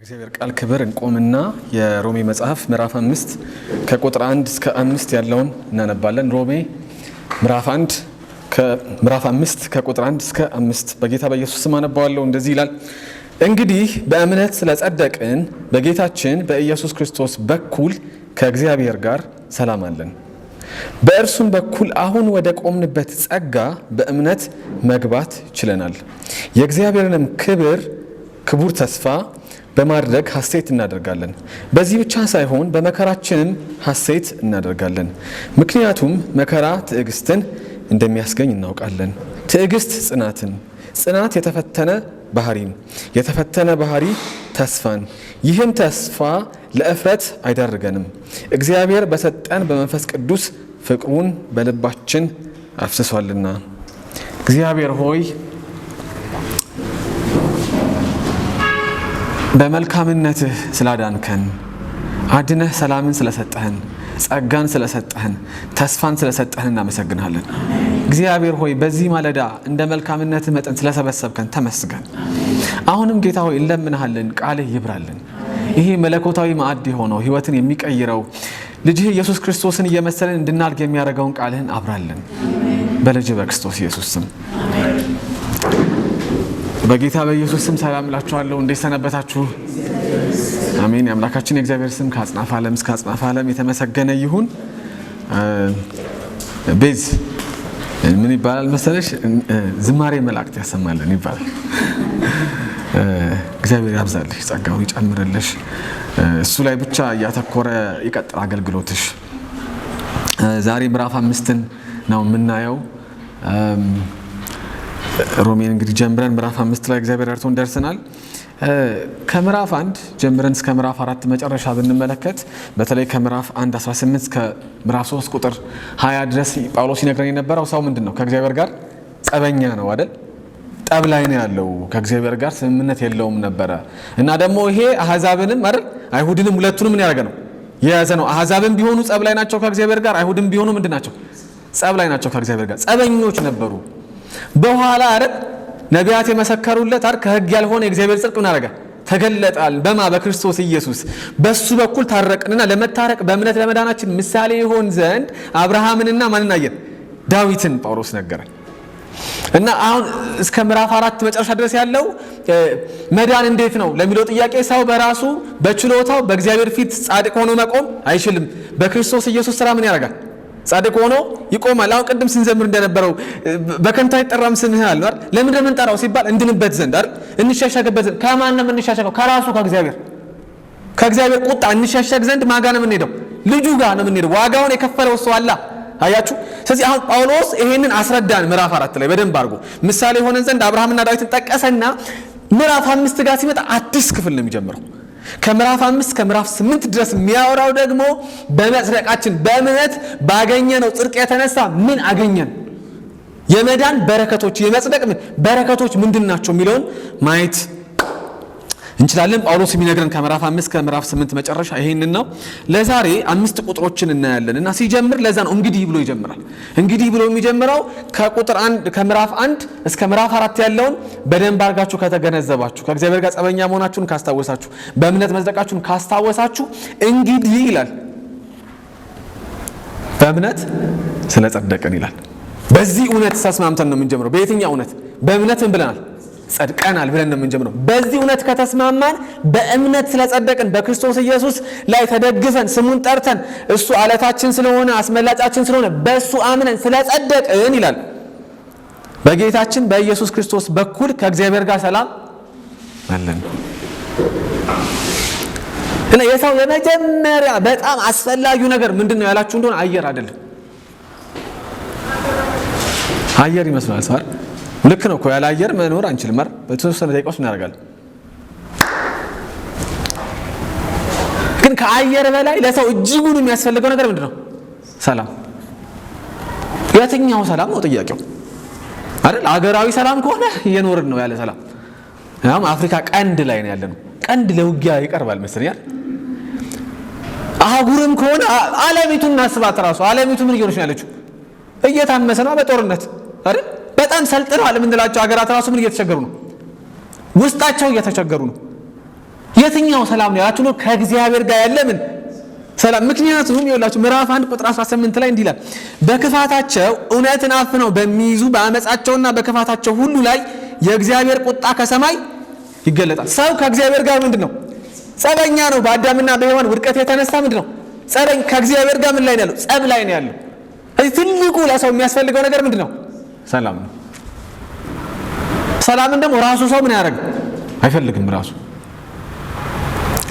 ለእግዚአብሔር ቃል ክብር እንቆምና የሮሜ መጽሐፍ ምዕራፍ 5 ከቁጥር 1 እስከ 5 ያለውን እናነባለን። ሮሜ ምዕራፍ 5 ከቁጥር 1 እስከ 5 በጌታ በኢየሱስ ስም አነባዋለሁ። እንደዚህ ይላል። እንግዲህ በእምነት ስለጸደቅን በጌታችን በኢየሱስ ክርስቶስ በኩል ከእግዚአብሔር ጋር ሰላም አለን። በእርሱም በኩል አሁን ወደ ቆምንበት ጸጋ በእምነት መግባት ችለናል። የእግዚአብሔርንም ክቡር ተስፋ በማድረግ ሐሴት እናደርጋለን። በዚህ ብቻ ሳይሆን በመከራችንም ሐሴት እናደርጋለን። ምክንያቱም መከራ ትዕግስትን እንደሚያስገኝ እናውቃለን። ትዕግስት ጽናትን፣ ጽናት የተፈተነ ባህሪን፣ የተፈተነ ባህሪ ተስፋን። ይህም ተስፋ ለእፍረት አይዳርገንም፣ እግዚአብሔር በሰጠን በመንፈስ ቅዱስ ፍቅሩን በልባችን አፍስሷልና። እግዚአብሔር ሆይ በመልካምነትህ ስላዳንከን፣ አድነህ ሰላምን ስለሰጠህን፣ ጸጋን ስለሰጠህን፣ ተስፋን ስለሰጠህን እናመሰግናለን። እግዚአብሔር ሆይ በዚህ ማለዳ እንደ መልካምነትህ መጠን ስለሰበሰብከን ተመስገን። አሁንም ጌታ ሆይ እንለምንሃለን፣ ቃልህ ይብራልን። ይሄ መለኮታዊ ማዕድ የሆነው ሕይወትን የሚቀይረው ልጅህ ኢየሱስ ክርስቶስን እየመሰለን እንድናድግ የሚያደርገውን ቃልህን አብራልን። በልጅህ በክርስቶስ ኢየሱስ ስም በጌታ በኢየሱስ ስም ሰላም እላችኋለሁ። እንዴት ሰነበታችሁ? አሜን። የአምላካችን የእግዚአብሔር ስም ከአጽናፈ ዓለም እስከ አጽናፈ ዓለም የተመሰገነ ይሁን። ቤዝ ምን ይባላል መሰለሽ? ዝማሬ መላእክት ያሰማልን ይባላል። እግዚአብሔር ያብዛልሽ፣ ጸጋውን ይጨምርልሽ። እሱ ላይ ብቻ እያተኮረ ይቀጥል አገልግሎትሽ። ዛሬ ምዕራፍ 5ን ነው የምናየው። ሮሜን እንግዲህ ጀምረን ምዕራፍ 5 ላይ እግዚአብሔር ረድቶን ደርሰናል። ከምዕራፍ 1 ጀምረን እስከ ምዕራፍ 4 መጨረሻ ብንመለከት በተለይ ከምዕራፍ 1 18 እስከ ምዕራፍ 3 ቁጥር 20 ድረስ ጳውሎስ ይነግረን የነበረው ሰው ምንድን ነው? ከእግዚአብሔር ጋር ጸበኛ ነው አይደል? ጠብ ላይ ነው ያለው። ከእግዚአብሔር ጋር ስምምነት የለውም ነበረ እና ደግሞ ይሄ አሕዛብንም አይደል አይሁድንም ሁለቱንም ምን ያደረገ ነው የያዘ ነው። አሕዛብም ቢሆኑ ጸብ ላይ ናቸው ከእግዚአብሔር ጋር፣ አይሁድም ቢሆኑ ምንድን ናቸው? ጸብ ላይ ናቸው ከእግዚአብሔር ጋር። ጸበኞች ነበሩ። በኋላ አይደል ነቢያት የመሰከሩለት አይደል ከሕግ ያልሆነ የእግዚአብሔር ጽድቅ ምን አደረገ? ተገለጣል። በማ በክርስቶስ ኢየሱስ በሱ በኩል ታረቅንና ለመታረቅ በእምነት ለመዳናችን ምሳሌ ይሆን ዘንድ አብርሃምንና ማንን አየን? ዳዊትን ጳውሎስ ነገረን። እና አሁን እስከ ምዕራፍ 4 መጨረሻ ድረስ ያለው መዳን እንዴት ነው ለሚለው ጥያቄ ሰው በራሱ በችሎታው በእግዚአብሔር ፊት ጻድቅ ሆኖ መቆም አይችልም። በክርስቶስ ኢየሱስ ስራ ምን ያደርጋል? ጻድቅ ሆኖ ይቆማል። አሁን ቅድም ስንዘምር እንደነበረው በከንቱ አይጠራም ስምህ አለ አይደል? ለምን እንደምንጠራው ሲባል እንድንበት ዘንድ አይደል? እንሸሸግበት ዘንድ። ከማን ነው የምንሸሸገው? ከራሱ ከእግዚአብሔር ቁጣ እንሸሸግ ዘንድ ማጋ ነው የምንሄደው? ልጁ ጋር ነው የምንሄደው። ዋጋውን የከፈለው እሱ አላ አያችሁ። ስለዚህ አሁን ጳውሎስ ይሄንን አስረዳን። ምዕራፍ 4 ላይ በደንብ አድርጎ ምሳሌ ሆነን ዘንድ አብርሃምና ዳዊትን ጠቀሰና ምዕራፍ 5 ጋር ሲመጣ አዲስ ክፍል ነው የሚጀምረው። ከምዕራፍ 5 ከምዕራፍ 8 ድረስ የሚያወራው ደግሞ በመጽደቃችን በእምነት ባገኘነው ጽድቅ የተነሳ ምን አገኘን፣ የመዳን በረከቶች፣ የመጽደቅ በረከቶች ምንድን ናቸው የሚለውን ማየት እንችላለን። ጳውሎስ የሚነግረን ከምዕራፍ 5 ከምዕራፍ 8 መጨረሻ ይሄንን ነው። ለዛሬ 5 ቁጥሮችን እናያለን እና ሲጀምር ለዛ ነው እንግዲህ ብሎ ይጀምራል። እንግዲህ ብሎ የሚጀምረው ከቁጥር 1 ከምዕራፍ 1 እስከ ምዕራፍ 4 ያለውን በደንብ አድርጋችሁ ከተገነዘባችሁ፣ ከእግዚአብሔር ጋር ጸበኛ መሆናችሁን ካስታወሳችሁ፣ በእምነት መጽደቃችሁን ካስታወሳችሁ እንግዲህ ይላል በእምነት ስለጸደቅን ይላል። በዚህ እውነት ተስማምተን ነው የምንጀምረው። በየትኛው እውነት? በእምነት ምን ብለናል? ጸድቀናል ብለን ነው የምንጀምረው። በዚህ እውነት ከተስማማን በእምነት ስለጸደቅን በክርስቶስ ኢየሱስ ላይ ተደግፈን ስሙን ጠርተን እሱ አለታችን ስለሆነ አስመላጫችን ስለሆነ በእሱ አምነን ስለጸደቅን ይላል በጌታችን በኢየሱስ ክርስቶስ በኩል ከእግዚአብሔር ጋር ሰላም አለን። እና የሰው የመጀመሪያ በጣም አስፈላጊው ነገር ምንድን ነው ያላችሁ እንደሆነ አየር አይደለም። አየር ይመስላል ሰው ልክ ነው እኮ ያለ አየር መኖር አንችልም። በተወሰነ ደቂቃዎች እናደርጋለን። ግን ከአየር በላይ ለሰው እጅጉን የሚያስፈልገው ነገር ምንድን ነው? ሰላም። የትኛው ሰላም ነው ጥያቄው አይደል? አገራዊ ሰላም ከሆነ እየኖርን ነው ያለ ሰላም። አሁን አፍሪካ ቀንድ ላይ ነው ያለነው። ቀንድ ለውጊያ ይቀርባል መሰለኝ። አህጉርም ከሆነ ዓለሚቱን እናስባት። ራሱ ዓለሚቱ ምን እየሆነች ነው ያለችው? እየታመሰ ነው በጦርነት አይደል? በጣም ሰልጥነዋል የምንላቸው ሀገራት ራሱ ምን እየተቸገሩ ነው? ውስጣቸው እየተቸገሩ ነው። የትኛው ሰላም ነው ያላችሁ ነው? ከእግዚአብሔር ጋር ያለ ምን ሰላም። ምክንያቱም ይኸውላችሁ ምዕራፍ 1 ቁጥር 18 ላይ እንዲህ ይላል፣ በክፋታቸው እውነትን አፍነው በሚይዙ በአመፃቸውና በክፋታቸው ሁሉ ላይ የእግዚአብሔር ቁጣ ከሰማይ ይገለጣል። ሰው ከእግዚአብሔር ጋር ምንድነው? ጸበኛ ነው። በአዳምና በሔዋን ውድቀት የተነሳ ምንድነው? ጸበኝ ከእግዚአብሔር ጋር ምን ላይ ነው ያለው? ጸብ ላይ ነው ያለው። ስለዚህ ትልቁ ለሰው የሚያስፈልገው ነገር ምንድነው? ሰላም ነው። ሰላምን ደግሞ ራሱ ሰው ምን ያደርግ አይፈልግም። ራሱ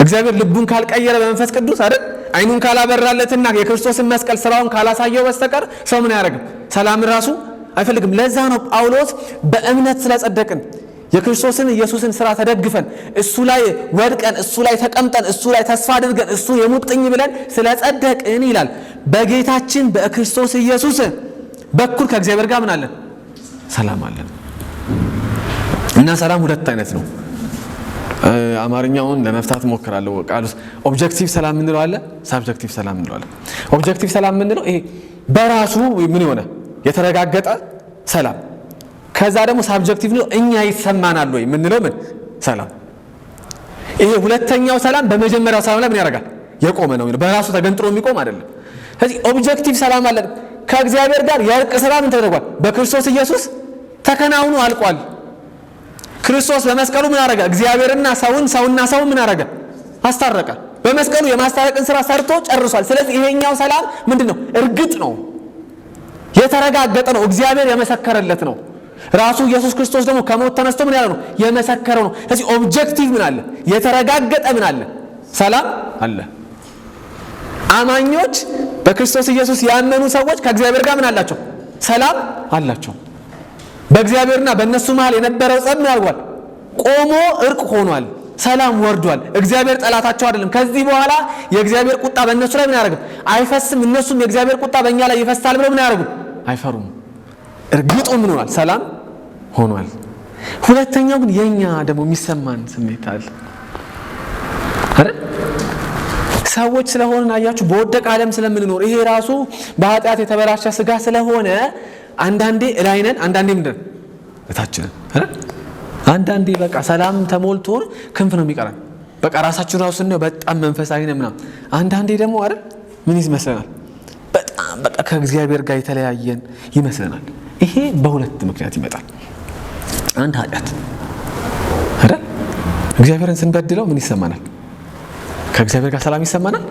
እግዚአብሔር ልቡን ካልቀየረ በመንፈስ ቅዱስ አይደል አይኑን ካላበራለትና የክርስቶስን መስቀል ስራውን ካላሳየው በስተቀር ሰው ምን ያደርግ ሰላምን ራሱ አይፈልግም። ለዛ ነው ጳውሎስ በእምነት ስለጸደቅን የክርስቶስን ኢየሱስን ስራ ተደግፈን እሱ ላይ ወድቀን እሱ ላይ ተቀምጠን እሱ ላይ ተስፋ አድርገን እሱ የሙጥኝ ብለን ስለጸደቅን ይላል በጌታችን በክርስቶስ ኢየሱስ በኩል ከእግዚአብሔር ጋር ምን አለን? ሰላም አለን። እና ሰላም ሁለት አይነት ነው። አማርኛውን ለመፍታት ሞክራለሁ። ቃሉስ ኦብጀክቲቭ ሰላም ምንለው አለ፣ ሳብጀክቲቭ ሰላም ምንለው አለ። ኦብጀክቲቭ ሰላም ምንለው ይሄ በራሱ ምን ሆነ የተረጋገጠ ሰላም። ከዛ ደግሞ ሳብጀክቲቭ ነው እኛ ይሰማናል ወይ ምንለው ምን ሰላም። ይሄ ሁለተኛው ሰላም በመጀመሪያው ሰላም ላይ ምን ያደርጋል? የቆመ ነው። በራሱ ተገንጥሎ የሚቆም አይደለም። ስለዚህ ኦብጀክቲቭ ሰላም አለ። ከእግዚአብሔር ጋር የእርቅ ስራ ምን ተደርጓል? በክርስቶስ ኢየሱስ ተከናውኖ አልቋል። ክርስቶስ በመስቀሉ ምን አደረገ? እግዚአብሔርና ሰውና ሰው ምን አደረገ? አስታረቀ። በመስቀሉ የማስታረቅን ስራ ሰርቶ ጨርሷል። ስለዚህ ይሄኛው ሰላም ምንድነው? እርግጥ ነው፣ የተረጋገጠ ነው፣ እግዚአብሔር የመሰከረለት ነው። ራሱ ኢየሱስ ክርስቶስ ደግሞ ከሞት ተነስቶ ምን ያለ ነው? የመሰከረው ነው። ስለዚህ ኦብጀክቲቭ ምን አለ? የተረጋገጠ ምን አለ? ሰላም አለ። አማኞች በክርስቶስ ኢየሱስ ያመኑ ሰዎች ከእግዚአብሔር ጋር ምን አላቸው? ሰላም አላቸው። በእግዚአብሔርና በእነሱ መሃል የነበረው ጸብ ምን አድርጓል? ቆሞ እርቅ ሆኗል። ሰላም ወርዷል። እግዚአብሔር ጠላታቸው አይደለም። ከዚህ በኋላ የእግዚአብሔር ቁጣ በእነሱ ላይ ምን ያደርግም? አይፈስም። እነሱም የእግዚአብሔር ቁጣ በእኛ ላይ ይፈሳል ብለው ምን ያደርጉም? አይፈሩም። እርግጡ ምን ሆኗል? ሰላም ሆኗል። ሁለተኛው ግን የኛ ደግሞ የሚሰማን ስሜት አለ አይደል? ሰዎች ስለሆነ አያችሁ፣ በወደቀ ዓለም ስለምንኖር ይሄ ራሱ በኃጢአት የተበላሸ ስጋ ስለሆነ አንዳንዴ እላይ ነን፣ አንዳንዴ ምንድን እታች ነን አይደል? አንዳንዴ በቃ ሰላም ተሞልቶ ክንፍ ነው የሚቀረን። በቃ ራሳችን ራሱ ነው በጣም መንፈሳዊ ነን ምናምን። አንዳንዴ ደግሞ አይደል ምን ይመስለናል? በጣም በቃ ከእግዚአብሔር ጋር የተለያየን ይመስለናል። ይሄ በሁለት ምክንያት ይመጣል። አንድ ኃጢአት አይደል? እግዚአብሔርን ስንበድለው ምን ይሰማናል? ከእግዚአብሔር ጋር ሰላም ይሰማናል?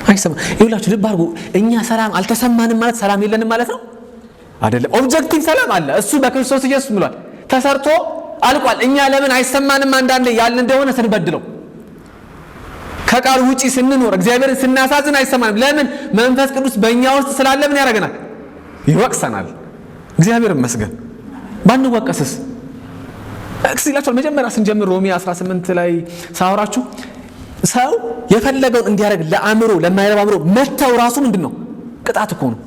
አይሰማም። ይኸውላችሁ ልብ አድርጉ። እኛ ሰላም አልተሰማንም ማለት ሰላም የለንም ማለት ነው አይደለም። ኦብጀክቲቭ ሰላም አለ። እሱ በክርስቶስ ኢየሱስ ብሏል፣ ተሰርቶ አልቋል። እኛ ለምን አይሰማንም አንዳንዴ ያልን እንደሆነ ስንበድለው፣ ከቃል ውጪ ስንኖር፣ እግዚአብሔርን ስናሳዝን አይሰማንም። ለምን? መንፈስ ቅዱስ በእኛ ውስጥ ስላለ ምን ያደርገናል? ይወቅሰናል። እግዚአብሔር ይመስገን። ባንወቀስስ እክስላችኋል። መጀመሪያ ስንጀምር ሮሜ 18 ላይ ሳወራችሁ ሰው የፈለገውን እንዲያደርግ ለአእምሮ ለማይረባ አእምሮ መተው ራሱ ምንድነው? ቅጣት እኮ ነው።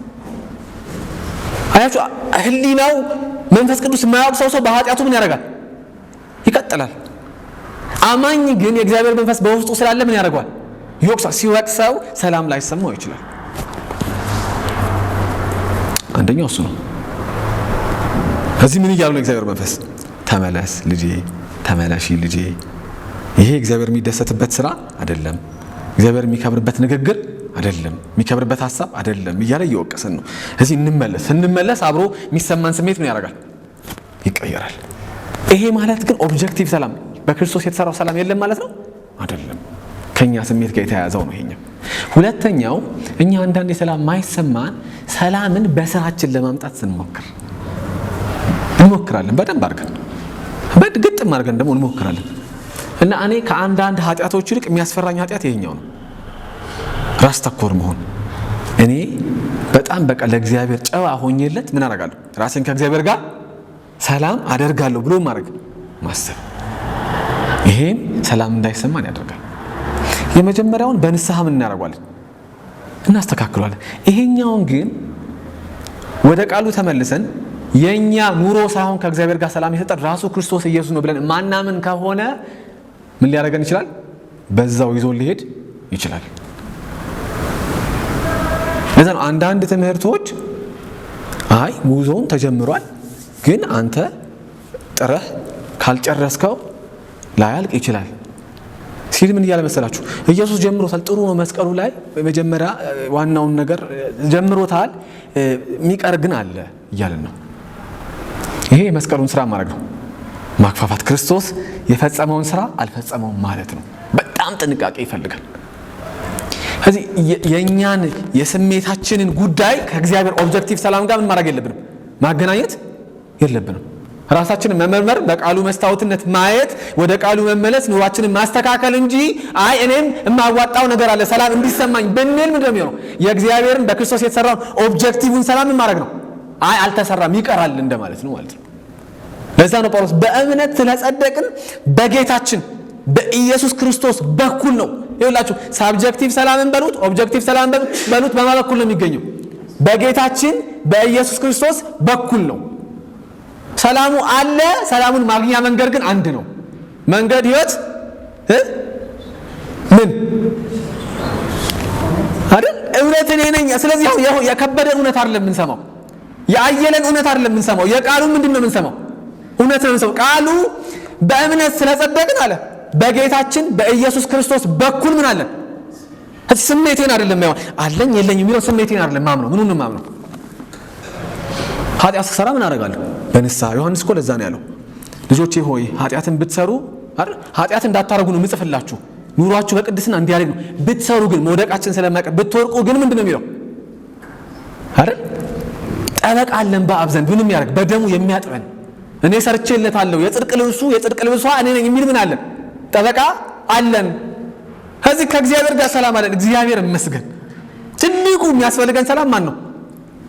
አያችሁ፣ ህሊናው መንፈስ ቅዱስ የማያውቅ ሰው በኃጢአቱ ምን ያደርጋል? ይቀጥላል። አማኝ ግን የእግዚአብሔር መንፈስ በውስጡ ስላለ ምን ያደርገዋል? ይወቅሳል። ሲወቅሰው ሰላም ላይሰማው ይችላል። አንደኛው እሱ ነው። እዚህ ምን እያሉ ነው? እግዚአብሔር መንፈስ ተመለስ ልጄ፣ ተመለሺ ልጄ፣ ይሄ እግዚአብሔር የሚደሰትበት ስራ አይደለም፣ እግዚአብሔር የሚከብርበት ንግግር አይደለም፣ የሚከብርበት ሐሳብ አይደለም እያለ እየወቀሰን ነው። እዚህ እንመለስ አብሮ የሚሰማን ስሜት ምን ያደርጋል? ይቀየራል። ይሄ ማለት ግን ኦብጀክቲቭ ሰላም በክርስቶስ የተሰራው ሰላም የለም ማለት ነው አይደለም። ከኛ ስሜት ጋር የተያያዘው ነው ይሄኛው። ሁለተኛው እኛ አንዳንዴ ሰላም ማይሰማን ሰላምን በስራችን ለማምጣት እንሞክራለን። በደንብ አድርገን በግጥም አድርገን ደግሞ እንሞክራለን። እና እኔ ከአንዳንድ ኃጢአቶች ይልቅ የሚያስፈራኝ ኃጢአት ይሄኛው ነው። ራስ ተኮር መሆን። እኔ በጣም በቃ ለእግዚአብሔር ጨዋ ሆኜለት ምን አደርጋለሁ? ራሴን ከእግዚአብሔር ጋር ሰላም አደርጋለሁ ብሎ ማሰብ። ይሄን ሰላም እንዳይሰማን ያደርጋል። የመጀመሪያውን በንስሐ ምን እናደርጋለን? እናስተካክሏለን። ይሄኛውን ግን ወደ ቃሉ ተመልሰን የኛ ኑሮ ሳይሆን ከእግዚአብሔር ጋር ሰላም የሰጠን ራሱ ክርስቶስ ኢየሱስ ነው ብለን ማናምን ከሆነ ምን ሊያደርገን ይችላል? በዛው ይዞ ሊሄድ ይችላል። ለዛ ነው አንዳንድ ትምህርቶች አይ ጉዞውን ተጀምሯል፣ ግን አንተ ጥረህ ካልጨረስከው ላያልቅ ይችላል ሲል ምን እያለ መሰላችሁ? ኢየሱስ ጀምሮታል፣ ጥሩ ነው። መስቀሉ ላይ መጀመሪያ ዋናውን ነገር ጀምሮታል፣ የሚቀር ግን አለ እያለን ነው። ይሄ የመስቀሉን ስራ ማድረግ ነው፣ ማክፋፋት። ክርስቶስ የፈጸመውን ስራ አልፈጸመውም ማለት ነው። በጣም ጥንቃቄ ይፈልጋል። ስለዚህ የእኛን የስሜታችንን ጉዳይ ከእግዚአብሔር ኦብጀክቲቭ ሰላም ጋር ምን ማድረግ የለብንም፣ ማገናኘት የለብንም። ራሳችንን መመርመር፣ በቃሉ መስታወትነት ማየት፣ ወደ ቃሉ መመለስ፣ ኑሯችንን ማስተካከል እንጂ አይ እኔም የማዋጣው ነገር አለ ሰላም እንዲሰማኝ ብንል ምንድነው የሚሆነው? የእግዚአብሔርን በክርስቶስ የተሰራውን ኦብጀክቲቭን ሰላም ምን ማድረግ ነው? አይ አልተሰራም ይቀራል እንደማለት ነው ማለት ነው። ለዛ ነው ጳውሎስ በእምነት ስለጸደቅን በጌታችን በኢየሱስ ክርስቶስ በኩል ነው። ይኸውላችሁ ሳብጀክቲቭ ሰላምን በሉት ኦብጀክቲቭ ሰላምን በሉት በማ በኩል ነው የሚገኘው? በጌታችን በኢየሱስ ክርስቶስ በኩል ነው። ሰላሙ አለ። ሰላሙን ማግኛ መንገድ ግን አንድ ነው። መንገድ ህይወት ምን አይደል? እውነት እኔ ነኝ። ስለዚህ የከበደ እውነት አይደለም የምንሰማው፣ የአየለን እውነት አይደለም የምንሰማው። የቃሉ ምንድነው የምንሰማው? እውነት ነው የምንሰማው። ቃሉ በእምነት ስለጸደቅን አለ በጌታችን በኢየሱስ ክርስቶስ በኩል ምን አለ? ስሜቴን አይደለም ያው አለኝ የለኝ የሚለው ስሜቴን አይደለም ማምነው። ምኑን ነው ማምነው? ኃጢአት ስሰራ ምን አደርጋለሁ? በንስሐ ዮሐንስ እኮ ለዛ ነው ያለው፣ ልጆቼ ሆይ ኃጢአትን ብትሰሩ አይደል ኃጢአት እንዳታረጉ ነው ምጽፍላችሁ፣ ኑሯችሁ በቅድስና እንዲያደግ ነው። ብትሰሩ ግን መውደቃችን ስለማይቀር ብትወርቁ ግን ምንድነው የሚለው አይደል? ጠበቃ አለን በአብ ዘንድ ምንም ያደርግ በደሙ የሚያጥበን እኔ ሰርቼለታለሁ፣ የጽድቅ ልብሷ እኔ ነኝ የሚል ምን አለን? ጠበቃ አለን። ከዚህ ከእግዚአብሔር ጋር ሰላም አለን። እግዚአብሔር ይመስገን። ትልቁ የሚያስፈልገን ሰላም ማን ነው?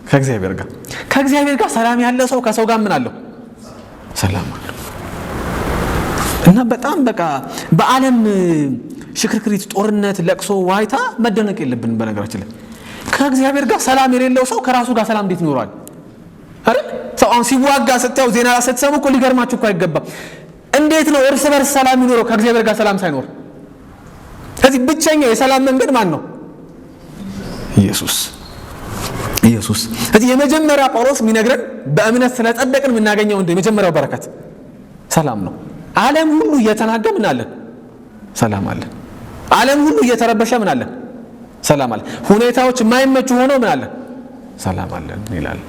ከእግዚአብሔር ጋር። ከእግዚአብሔር ጋር ሰላም ያለ ሰው ከሰው ጋር ምን አለው? ሰላም አለው። እና በጣም በቃ በዓለም ሽክርክሪት፣ ጦርነት፣ ለቅሶ፣ ዋይታ መደነቅ የለብንም። በነገራችን ላይ ከእግዚአብሔር ጋር ሰላም የሌለው ሰው ከራሱ ጋር ሰላም እንዴት ይኖራል? አይደል? ሰው አሁን ሲዋጋ ስታዩ ዜና ስትሰሙ እኮ ሊገርማችሁ እኮ አይገባም። እንዴት ነው እርስ በርስ ሰላም ይኖረው ከእግዚአብሔር ጋር ሰላም ሳይኖር? ስለዚህ ብቸኛው የሰላም መንገድ ማን ነው? ኢየሱስ። ስለዚህ የመጀመሪያ ጳውሎስ የሚነግረን በእምነት ስለጸደቅን የምናገኘው የመጀመሪያው በረከት ሰላም ነው። ዓለም ሁሉ እየተናገ ምን አለን? ሰላም አለን። ዓለም ሁሉ እየተረበሸ ምን አለን? ሰላም አለን። ሁኔታዎች የማይመቹ ሆነው ምን አለን? ሰላም አለን ይላል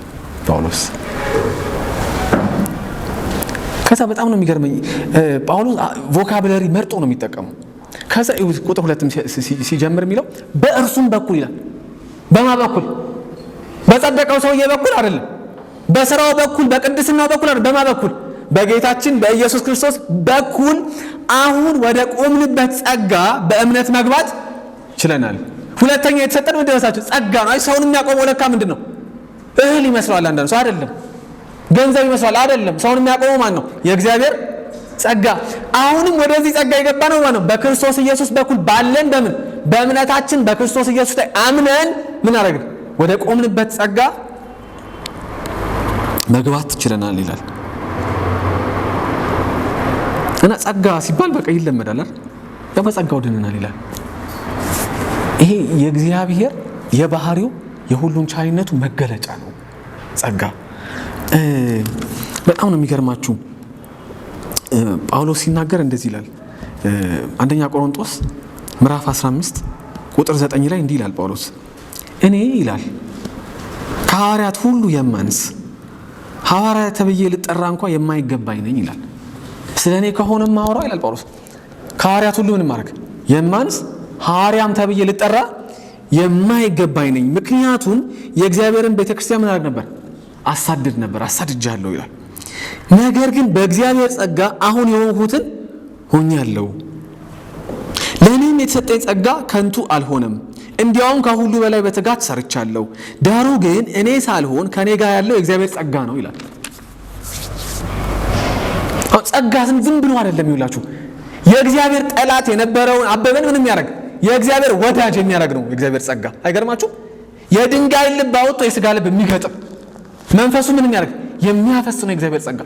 ጳውሎስ። ከዛ በጣም ነው የሚገርመኝ ጳውሎስ ቮካብለሪ መርጦ ነው የሚጠቀመው። ከዛ ቁጥር 2 ሲጀምር የሚለው በእርሱም በኩል ይላል። በማ በኩል? በጸደቀው ሰውዬ በኩል አይደለም፣ በስራው በኩል በቅድስናው በኩል አይደለም። በማ በኩል? በጌታችን በኢየሱስ ክርስቶስ በኩል አሁን ወደ ቆምንበት ጸጋ በእምነት መግባት ችለናል። ሁለተኛ የተሰጠን ምንድን ነው? ጸጋ ነው። አይ ሰውን የሚያቆመው ለካ ምንድን ነው? እህል ይመስለዋል አንዳንድ ሰው። አይደለም። ገንዘብ ይመስላል። አይደለም። ሰውን የሚያቆመው ማን ነው? የእግዚአብሔር ጸጋ። አሁንም ወደዚህ ጸጋ የገባ ነው ማለት ነው በክርስቶስ ኢየሱስ በኩል ባለን በምን በእምነታችን በክርስቶስ ኢየሱስ ላይ አምነን ምን አደረግን? ወደ ቆምንበት ጸጋ መግባት ችለናል ይላል። እና ጸጋ ሲባል በቃ ይለመዳል አይደል? ያው በጸጋው ድነናል ይላል። ይሄ የእግዚአብሔር የባህሪው የሁሉን ቻይነቱ መገለጫ ነው ጸጋ። በጣም ነው የሚገርማችሁ ጳውሎስ ሲናገር እንደዚህ ይላል። አንደኛ ቆሮንቶስ ምዕራፍ 15 ቁጥር 9 ላይ እንዲህ ይላል ጳውሎስ፣ እኔ ይላል ከሐዋርያት ሁሉ የማንስ ሐዋርያ ተብዬ ልጠራ እንኳን የማይገባኝ ነኝ ይላል። ስለኔ ከሆነ ማወራው ይላል ጳውሎስ ከሐዋርያት ሁሉ ምን ማድረግ የማንስ ሐዋርያም ተብዬ ልጠራ የማይገባኝ ነኝ። ምክንያቱም የእግዚአብሔርን ቤተክርስቲያን ምን አደረግ ነበር? አሳድድ ነበር፣ አሳድጃለሁ ይላል። ነገር ግን በእግዚአብሔር ጸጋ አሁን የሆንኩትን ሆኛለሁ። ለእኔም የተሰጠኝ ጸጋ ከንቱ አልሆነም፣ እንዲያውም ከሁሉ በላይ በትጋት ሰርቻለሁ። ዳሩ ግን እኔ ሳልሆን ከኔ ጋር ያለው የእግዚአብሔር ጸጋ ነው ይላል። ጸጋ ዝም ብሎ አይደለም ይውላችሁ። የእግዚአብሔር ጠላት የነበረውን አበበን ምንም ያደርግ የእግዚአብሔር ወዳጅ የሚያደርግ ነው የእግዚአብሔር ጸጋ። አይገርማችሁ? የድንጋይ ልብ አውጥቶ የሥጋ ልብ የሚገጥም መንፈሱ ምንም ያደርግ የሚያፈስ ነው የእግዚአብሔር ጸጋ።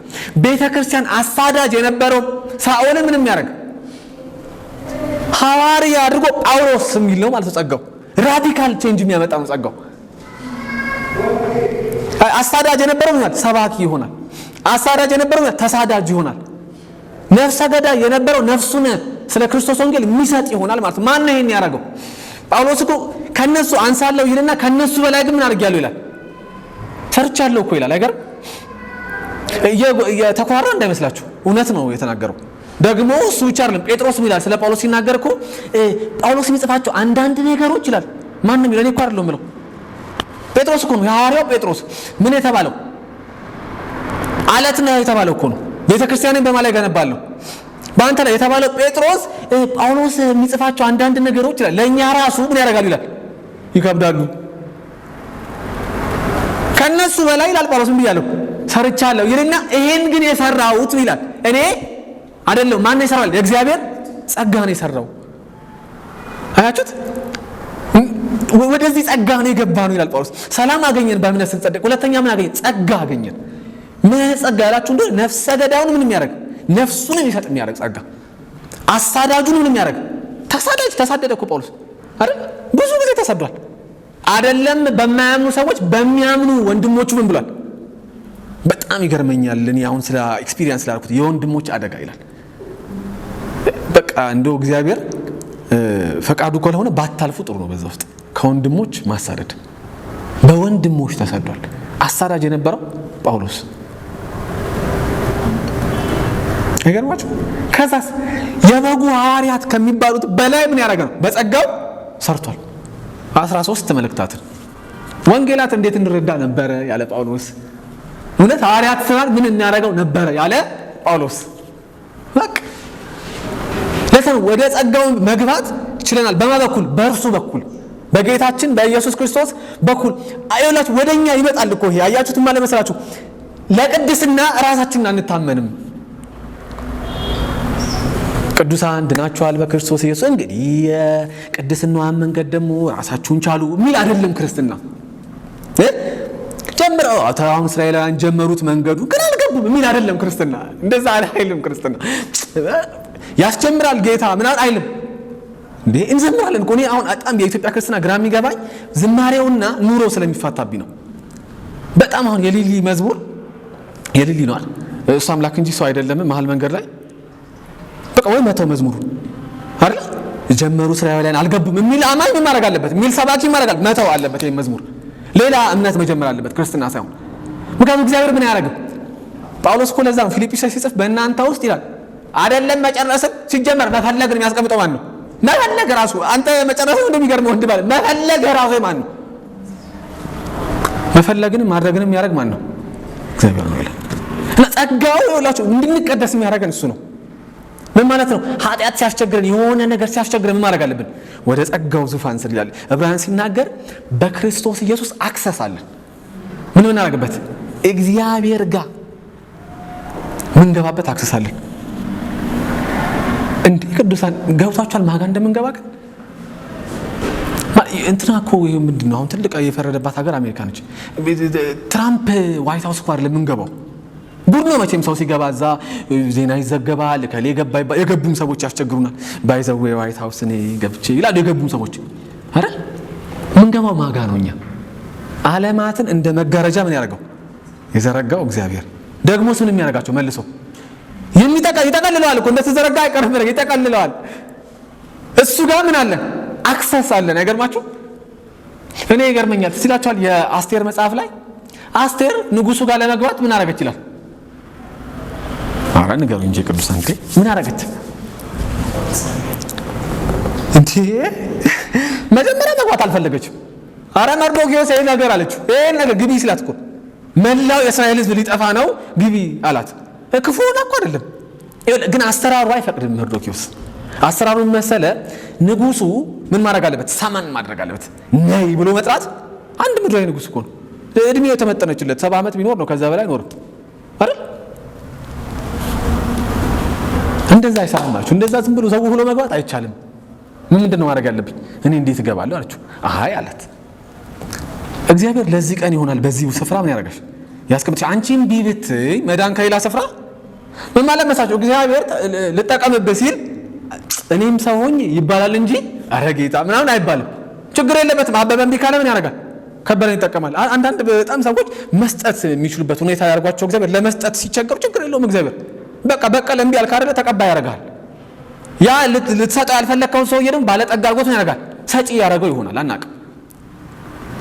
ቤተክርስቲያን አሳዳጅ የነበረው ሳኦልን ምንም ያደርግ ሐዋርያ አድርጎ ጳውሎስ የሚል ነው ማለት ነው ጸጋው። ራዲካል ቼንጅ የሚያመጣ ነው ጸጋው። አሳዳጅ የነበረው ሰባኪ ይሆናል። አሳዳጅ የነበረው ተሳዳጅ ይሆናል። ነፍሰ ገዳይ የነበረው ነፍሱን ስለ ክርስቶስ ወንጌል የሚሰጥ ይሆናል ማለት ነው። ማን ነው ይሄን ያደረገው? ጳውሎስ እኮ ከነሱ አንሳለሁ ይልና ከነሱ በላይ ግን ምን አድርጌያለሁ ይላል። ሰርቻለሁ እኮ ይላል። አይገርም? የተኳራ እንዳይመስላችሁ እውነት ነው የተናገረው። ደግሞ እሱ ብቻ አይደለም ጴጥሮስ ይላል ስለ ጳውሎስ ሲናገር እኮ ጳውሎስ የሚጽፋቸው አንዳንድ ነገሮች ይላል። ማንንም ይላል እኮ አይደለም ብለው ጴጥሮስ እኮ ነው የሐዋርያው ጴጥሮስ ምን የተባለው አለት ነው የተባለው እኮ ነው። ቤተክርስቲያንን በማን ላይ ገነባለሁ በአንተ ላይ የተባለው ጴጥሮስ ጳውሎስ የሚጽፋቸው አንዳንድ ነገሮች ይላል ለኛ ራሱ ምን ያደርጋሉ ይላል ይከብዳሉ። ከነሱ በላይ ይላል ጳውሎስ ምን ይላል ሰርቻለሁ ይልና ይሄን ግን የሰራሁት ይላል እኔ አይደለም ማን ነው የሰራው? የእግዚአብሔር ጸጋ ነው የሰራው። አያችሁት? ወደዚህ ጸጋ ነው የገባነው ይላል ጳውሎስ። ሰላም አገኘን በእምነት ስንጸድቅ። ሁለተኛ ምን አገኘን? ጸጋ አገኘን። ምን ጸጋ ያላችሁ እንደው ነፍሰ ገዳዩን ምን የሚያደርግ ነፍሱን የሚሰጥ የሚያደርግ ጸጋ፣ አሳዳጁን ምን የሚያደርግ ተሳደደ እኮ ጳውሎስ አይደል? ብዙ ጊዜ ተሰዷል። አይደለም በማያምኑ ሰዎች በሚያምኑ ወንድሞቹ ምን ብሏል? በጣም ይገርመኛል። እኔ አሁን ስለ ኤክስፒሪየንስ ላልኩት የወንድሞች አደጋ ይላል። በቃ እንደው እግዚአብሔር ፈቃዱ ከሆነ ባታልፉ ጥሩ ነው። በዛ ውስጥ ከወንድሞች ማሳደድ በወንድሞች ተሰዷል። አሳዳጅ የነበረው ጳውሎስ አይገርማችሁ? ከዛስ የበጉ ሐዋርያት ከሚባሉት በላይ ምን ያደረገ ነው? በጸጋው ሰርቷል። 13 መልእክታትን ወንጌላት እንዴት እንረዳ ነበረ ያለ ጳውሎስ። እውነት ሐዋርያት ስራን ምን እናደርገው ነበረ ያለ ጳውሎስ። በቃ ለሰው ወደ ጸጋው መግባት ይችላል። በማበኩል በእርሱ በኩል በጌታችን በኢየሱስ ክርስቶስ በኩል አይላችሁ ወደኛ ይመጣል እኮ ይሄ አያችሁት ማለት መሰላችሁ። ለቅድስና ራሳችንን አንታመንም። ቅዱሳን ድናችኋል በክርስቶስ ኢየሱስ እንግዲህ የቅድስናዋን መንገድ ደግሞ ራሳችሁን ቻሉ የሚል አይደለም ክርስትና። ጀምረው አሁን እስራኤላውያን ጀመሩት መንገዱ ግን አልገቡም የሚል አይደለም ክርስትና። እንደዛ አይልም ክርስትና። ያስጀምራል ጌታ ምናምን አይልም እንዴ። እንዘምራለን እኮ። እኔ አሁን በጣም የኢትዮጵያ ክርስትና ግራ የሚገባኝ ዝማሬውና ኑሮ ስለሚፋታብኝ ነው። በጣም አሁን የሊሊ መዝሙር የሊሊ ነው አይደል? እሱ አምላክ እንጂ ሰው አይደለም። መሀል መንገድ ላይ በቃ ወይ መተው መዝሙሩ አይደል? ጀመሩ እስራኤላውያን አልገቡም የሚል አማኝ ምን ማድረግ አለበት? የሚል ሰባኪ ማድረግ መተው አለበት። ይሄን መዝሙር ሌላ እምነት መጀመር አለበት ክርስትና ሳይሆን። ምክንያቱም እግዚአብሔር ምን ያደርግ ጳውሎስ እኮ ለዛ ነው ፊልጵስዩስ ሲጽፍ በእናንተ ውስጥ ይላል አይደለም መጨረስን ሲጀመር መፈለግን የሚያስቀምጠው ማን ነው? መፈለግ ራሱ አንተ መጨረስን እንደሚገርመው ወንድ ባለ መፈለግ ራሱ ማን ነው? መፈለግንም ማድረግንም የሚያደርግ ማን ነው? እግዚአብሔር ነው ይላል። እና ጸጋው ይኸውላችሁ እንድንቀደስ የሚያደርገን እሱ ነው። ምን ማለት ነው? ኃጢአት ሲያስቸግረን የሆነ ነገር ሲያስቸግረን ምን ማድረግ አለብን? ወደ ጸጋው ዙፋን ስር ይላል ዕብራውያን ሲናገር በክርስቶስ ኢየሱስ አክሰስ አለን። ምን እናደርግበት? እግዚአብሔር ጋር ምን ገባበት አክሰስ አለን። እንዴ ቅዱሳን ገብታችኋል ማጋ እንደምንገባ ግን እንትና እኮ ይሄ ምንድነው አሁን ትልቅ የፈረደባት ሀገር አሜሪካ ነች። ትራምፕ ዋይት ሃውስ እኮ አይደለም የምንገባው። ቡድኖ መቼም ሰው ሲገባ እዛ ዜና ይዘገባል። ከሌ ገባ የገቡም ሰዎች ያስቸግሩናል። ባይዘው ዋይት ሃውስ እኔ ገብቼ ይላል የገቡም ሰዎች አረ ምንገባው ማጋ ነው። እኛ ዓለማትን እንደ መጋረጃ ምን ያደርገው የዘረጋው እግዚአብሔር ደግሞስ ምን የሚያደርጋቸው መልሶ ይጠቀልለዋል እኮ እንደተዘረጋ አይቀርም ነገር ይጠቀልለዋል። እሱ ጋር ምን አለ? አክሰስ አለን። አይገርማችሁ? እኔ ይገርመኛል ሲላችኋል የአስቴር መጽሐፍ ላይ አስቴር ንጉሱ ጋር ለመግባት ምን አደረገች ይላል። አረ ንገሩ እንጂ ቅዱሳን ምን አደረገች እንዴ? መጀመሪያ መግባት አልፈለገችም። አረ መርዶክዮስ ይሄ ነገር አለችው። ይሄን ነገር ግቢ ሲላት እኮ መላው የእስራኤል ሕዝብ ሊጠፋ ነው ግቢ አላት። ክፉ ሆነ እኮ አይደለም ግን አሰራሩ አይፈቅድም። መርዶክዮስ አሰራሩን መሰለ ንጉሱ ምን ማድረግ አለበት? ሳማን ማድረግ አለበት። ነይ ብሎ መጥራት አንድ ምድራዊ ንጉስ እኮ ነው። እድሜው የተመጠነችለት 70 ዓመት ቢኖር ነው። ከዛ በላይ ኖር አይደል? እንደዛ አይሰራማችሁ። እንደዛ ዝም ብሎ ዘው ብሎ መግባት አይቻልም። ምንድነው ማድረግ ያለብኝ? እኔ እንዴት እገባለሁ አለችው። አይ አላት እግዚአብሔር ለዚህ ቀን ይሆናል በዚህ ስፍራ ምን ያደርጋሽ ያስቀምጥሽ። አንቺም ቢብት መዳን ከሌላ ስፍራ ምን ማለት መሳቸው እግዚአብሔር ልጠቀምበት ሲል እኔም ሰው ሆኜ ይባላል እንጂ አረ ጌታ ምናምን አይባልም። ችግር የለበትም። አበበ እምቢ ካለ ምን ያደርጋል? ከበረን ይጠቀማል። አንዳንድ በጣም ሰዎች መስጠት የሚችሉበት ሁኔታ ያርጓቸው እግዚአብሔር ለመስጠት ሲቸገሩ ችግር የለውም እግዚአብሔር በቃ በቀለ እምቢ አልክ አይደለ ተቀባይ ያደርጋል። ያ ልትሰጠው ያልፈለከውን ሰውዬ ደግሞ ባለጠጋ አድርጎት ምን ያደርጋል? ሰጪ ያደርገው ይሆናል አናውቅም።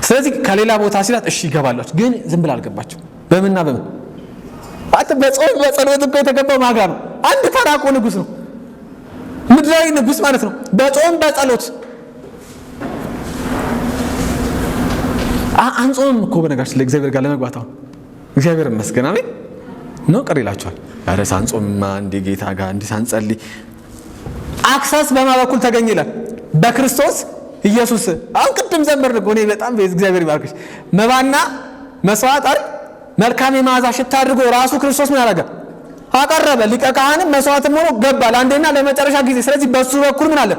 ስለዚህ ከሌላ ቦታ ሲላት እሺ ይገባላች፣ ግን ዝም ብላ አልገባቸው። በምንና በምን በጾም በጸሎት እኮ የተገባው ማጋ ነው። አንድ ተራቆ ንጉስ ነው፣ ምድራዊ ንጉስ ማለት ነው። በጾም በጸሎት አንጾም እኮ በነገራችን ለእግዚአብሔር ጋር ለመግባት አሁን እግዚአብሔር ይመስገን አሜን ነው ቅር ይላችኋል። ኧረ ሳንጾምማ እንደ ጌታ ጋር እንደ ሳንጸልይ አክሰስ በማበኩል ተገኝለን በክርስቶስ ኢየሱስ። አሁን ቅድም ዘመርን እኮ እኔ በጣም እግዚአብሔር ይባርክሽ። መባና መስዋዕት አይደል መልካም የመዓዛ ሽታ አድርጎ ራሱ ክርስቶስ ምን ያደረገ አቀረበ። ሊቀ ካህንም መስዋዕትም ሆኖ ገባ ለአንዴና ለመጨረሻ ጊዜ። ስለዚህ በሱ በኩል ምን አለ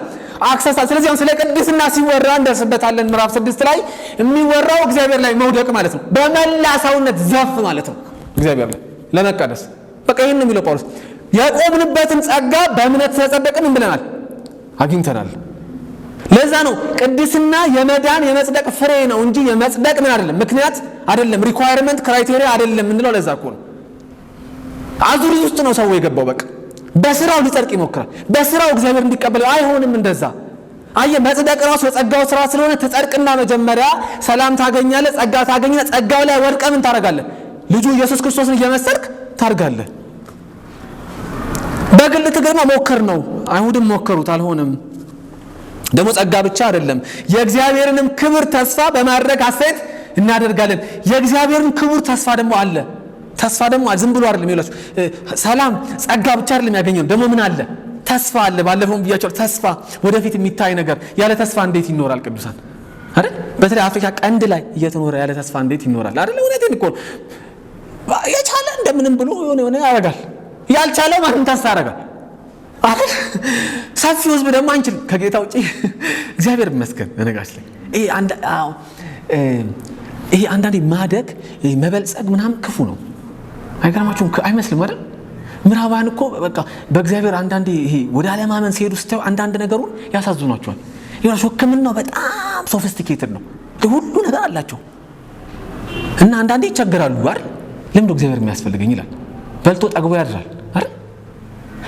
አክሰስ። ስለዚህ አሁን ስለ ቅድስና ሲወራ እንደርስበታለን። ምዕራፍ 6 ላይ የሚወራው እግዚአብሔር ላይ መውደቅ ማለት ነው። በመላ ሰውነት ዘፍ ማለት ነው እግዚአብሔር ላይ ለመቀደስ። በቃ ይሄን ነው የሚለው ጳውሎስ። የቆምንበትን ጸጋ በእምነት ስለጸደቅን ብለናል አግኝተናል። ለዛ ነው ቅድስና የመዳን የመጽደቅ ፍሬ ነው እንጂ የመጽደቅ ምን አይደለም፣ ምክንያት አይደለም፣ ሪኳየርመንት ክራይቴሪያ አይደለም እንለው። ለዛ እኮ ነው አዙሪት ውስጥ ነው ሰው የገባው። በቃ በስራው ሊጸድቅ ይሞክራል፣ በስራው እግዚአብሔር እንዲቀበለው አይሆንም። እንደዛ አየ መጽደቅ ራሱ የጸጋው ስራ ስለሆነ ተጸድቅና መጀመሪያ ሰላም ታገኛለህ፣ ጸጋ ታገኛለህ። ጸጋው ላይ ወድቀህ ምን ታደርጋለህ? ልጁ ኢየሱስ ክርስቶስን እየመሰልክ ታርጋለህ። በግል ትግል ሞከር ነው። አይሁድም ሞከሩት፣ አልሆነም። ደግሞ ጸጋ ብቻ አይደለም፣ የእግዚአብሔርንም ክብር ተስፋ በማድረግ ሐሴት እናደርጋለን። የእግዚአብሔርን ክብር ተስፋ ደግሞ አለ። ተስፋ ደግሞ ዝም ብሎ አይደለም ይላችሁ። ሰላም ጸጋ ብቻ አይደለም ያገኘው፣ ደግሞ ምን አለ? ተስፋ አለ። ባለፈው ብያችኋለሁ። ተስፋ ወደፊት የሚታይ ነገር። ያለ ተስፋ እንዴት ይኖራል ቅዱሳን? አይደል? በተለይ አፍሪካ ቀንድ ላይ እየተኖረ ያለ ተስፋ እንዴት ይኖራል? አይደል? እውነቴን እኮ የቻለ እንደምንም ብሎ የሆነ ያደርጋል፣ ያልቻለው ማንም ተስፋ ያደርጋል። አይደል? ሰፊው ህዝብ ደግሞ አንችልም ከጌታ ውጪ። እግዚአብሔር ይመስገን። በነጋችን ላይ ይሄ አንዳንዴ ማደግ መበልጸግ ምናምን ክፉ ነው። አይገርማችሁም? አይመስልም አይደል? ምዕራባውያን እኮ በቃ በእግዚአብሔር አንዳንዴ ይሄ ወደ አለማመን ሲሄዱ ስታዩ አንዳንድ ነገሩን ያሳዝኗቸዋል። ይኸውላችሁ ሕክምናው በጣም ሶፊስቲኬትድ ነው፣ ሁሉ ነገር አላቸው እና አንዳንዴ ይቸገራሉ አይደል? ለምን እግዚአብሔር የሚያስፈልገኝ ይላል። በልቶ ጠግቦ ያድራል አይደል?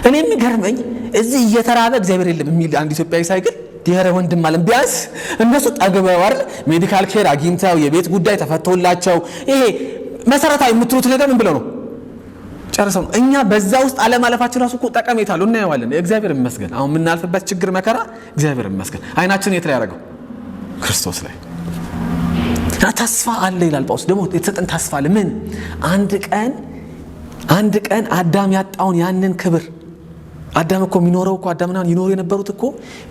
እኔ የሚገርመኝ እዚህ እየተራበ እግዚአብሔር የለም የሚል አንድ ኢትዮጵያዊ ሳይክል ዲያረ ወንድም ማለት ቢያንስ እነሱ ጠግበው አይደል ሜዲካል ኬር አግኝተው የቤት ጉዳይ ተፈቶላቸው ይሄ መሰረታዊ የምትሉት ነገር ምን ብለው ነው ጨርሰው ነው። እኛ በዛ ውስጥ አለማለፋችን ራሱ እኮ ጠቀሜታ አለው፣ እናየዋለን። እግዚአብሔር ይመስገን። አሁን የምናልፍበት ችግር መከራ እግዚአብሔር ይመስገን አይናችን የት ላይ ያደረገው ክርስቶስ ላይ። ተስፋ አለ ይላል ጳውሎስ። ደግሞ የተሰጠን ተስፋ አለ። ምን አንድ ቀን አዳም ያጣውን ያንን ክብር አዳም እኮ የሚኖረው እኮ አዳምና ይኖሩ የነበሩት እኮ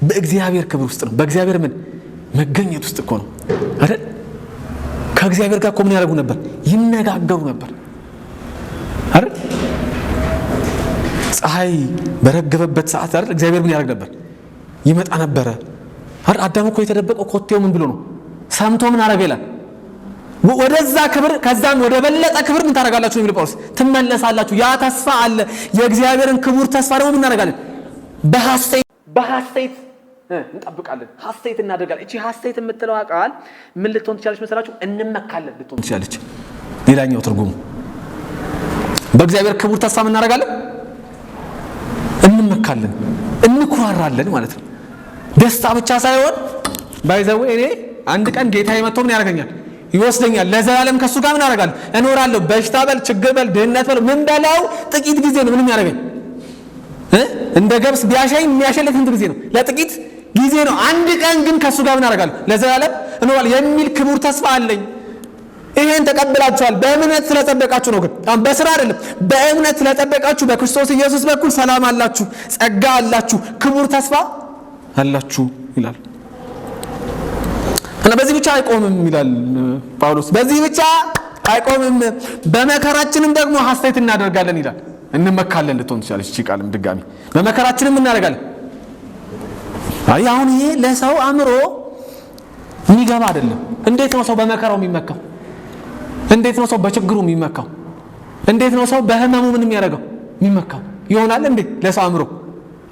በእግዚአብሔር ክብር ውስጥ ነው። በእግዚአብሔር ምን መገኘት ውስጥ እኮ ነው አይደል? ከእግዚአብሔር ጋር እኮ ምን ያደርጉ ነበር? ይነጋገሩ ነበር አይደል? ፀሐይ በረገበበት ሰዓት አይደል እግዚአብሔር ምን ያደርግ ነበር? ይመጣ ነበረ አይደል? አዳም እኮ የተደበቀው ኮቴው ምን ብሎ ነው? ሰምቶ ምን አደረገ ይላል? ወደዛ ክብር ከዛም ወደ በለጠ ክብር ምን ታደርጋላችሁ የሚል ጳውሎስ ትመለሳላችሁ። ያ ተስፋ አለ። የእግዚአብሔርን ክቡር ተስፋ ደግሞ ምን እናደርጋለን? በሐሴት እንጠብቃለን። ሐሴት እናደርጋለን። እቺ ሐሴት የምትለው ቃል ምን ልትሆን ትችላለች መሰላችሁ? እንመካለን ልትሆን ትችላለች። ሌላኛው ትርጉሙ በእግዚአብሔር ክቡር ተስፋ ምን እናደርጋለን? እንመካለን፣ እንኩራራለን ማለት ነው። ደስታ ብቻ ሳይሆን ባይዘው እኔ አንድ ቀን ጌታዬ መጥቶ ምን ያደርገኛል? ይወስደኛል። ለዘላለም ከሱ ጋር ምን አደርጋለሁ? እኖራለሁ። በሽታ በል ችግር በል ድህነት በል ምን በላው ጥቂት ጊዜ ነው ምንም ያደርገኝ እንደ ገብስ ቢያሸኝ የሚያሸልት እንት ጊዜ ነው፣ ለጥቂት ጊዜ ነው። አንድ ቀን ግን ከሱ ጋር ምን አደርጋለሁ? ለዘላለም እኖራለሁ የሚል ክቡር ተስፋ አለኝ። ይሄን ተቀብላችኋል። በእምነት ስለጸደቃችሁ ነው። ግን በስራ አይደለም። በእምነት ስለጸደቃችሁ በክርስቶስ ኢየሱስ በኩል ሰላም አላችሁ፣ ጸጋ አላችሁ፣ ክቡር ተስፋ አላችሁ ይላል። እና በዚህ ብቻ አይቆምም ይላል ጳውሎስ። በዚህ ብቻ አይቆምም፣ በመከራችንም ደግሞ ሐሴት እናደርጋለን ይላል። እንመካለን ልትሆን ትችላለች እቺ ቃልም ድጋሚ በመከራችንም እናደርጋለን። አሁን ይሄ ለሰው አእምሮ የሚገባ አይደለም። እንዴት ነው ሰው በመከራው የሚመካው? እንዴት ነው ሰው በችግሩ የሚመካው? እንዴት ነው ሰው በህመሙ ምን የሚያደርገው የሚመካው? ይሆናል እንዴ ለሰው አእምሮ?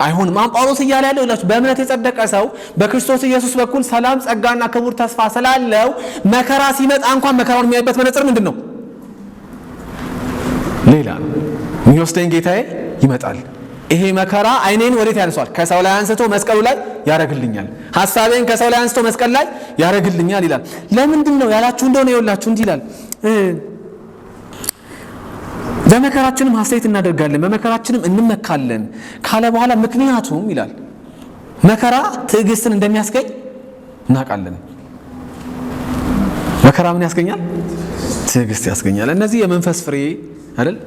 አይሆንም። ጳውሎስ እያለ ያለው ይላችሁ በእምነት የጸደቀ ሰው በክርስቶስ ኢየሱስ በኩል ሰላም ጸጋና ክቡር ተስፋ ስላለው መከራ ሲመጣ እንኳን መከራውን የሚያይበት መነጽር ምንድን ነው? ሌላ ነው። የሚወስደኝ ጌታዬ ይመጣል። ይሄ መከራ አይኔን ወዴት ያነሳዋል? ከሰው ላይ አንስቶ መስቀሉ ላይ ያረግልኛል። ሐሳቤን ከሰው ላይ አንስቶ መስቀል ላይ ያረግልኛል ይላል። ለምንድን ነው ያላችሁ እንደሆነ ይኸውላችሁ እንዲህ ይላል። በመከራችንም ሐሴት እናደርጋለን በመከራችንም እንመካለን ካለ በኋላ ምክንያቱም ይላል መከራ ትዕግስትን እንደሚያስገኝ እናውቃለን። መከራ ምን ያስገኛል? ትዕግስት ያስገኛል። እነዚህ የመንፈስ ፍሬ አይደል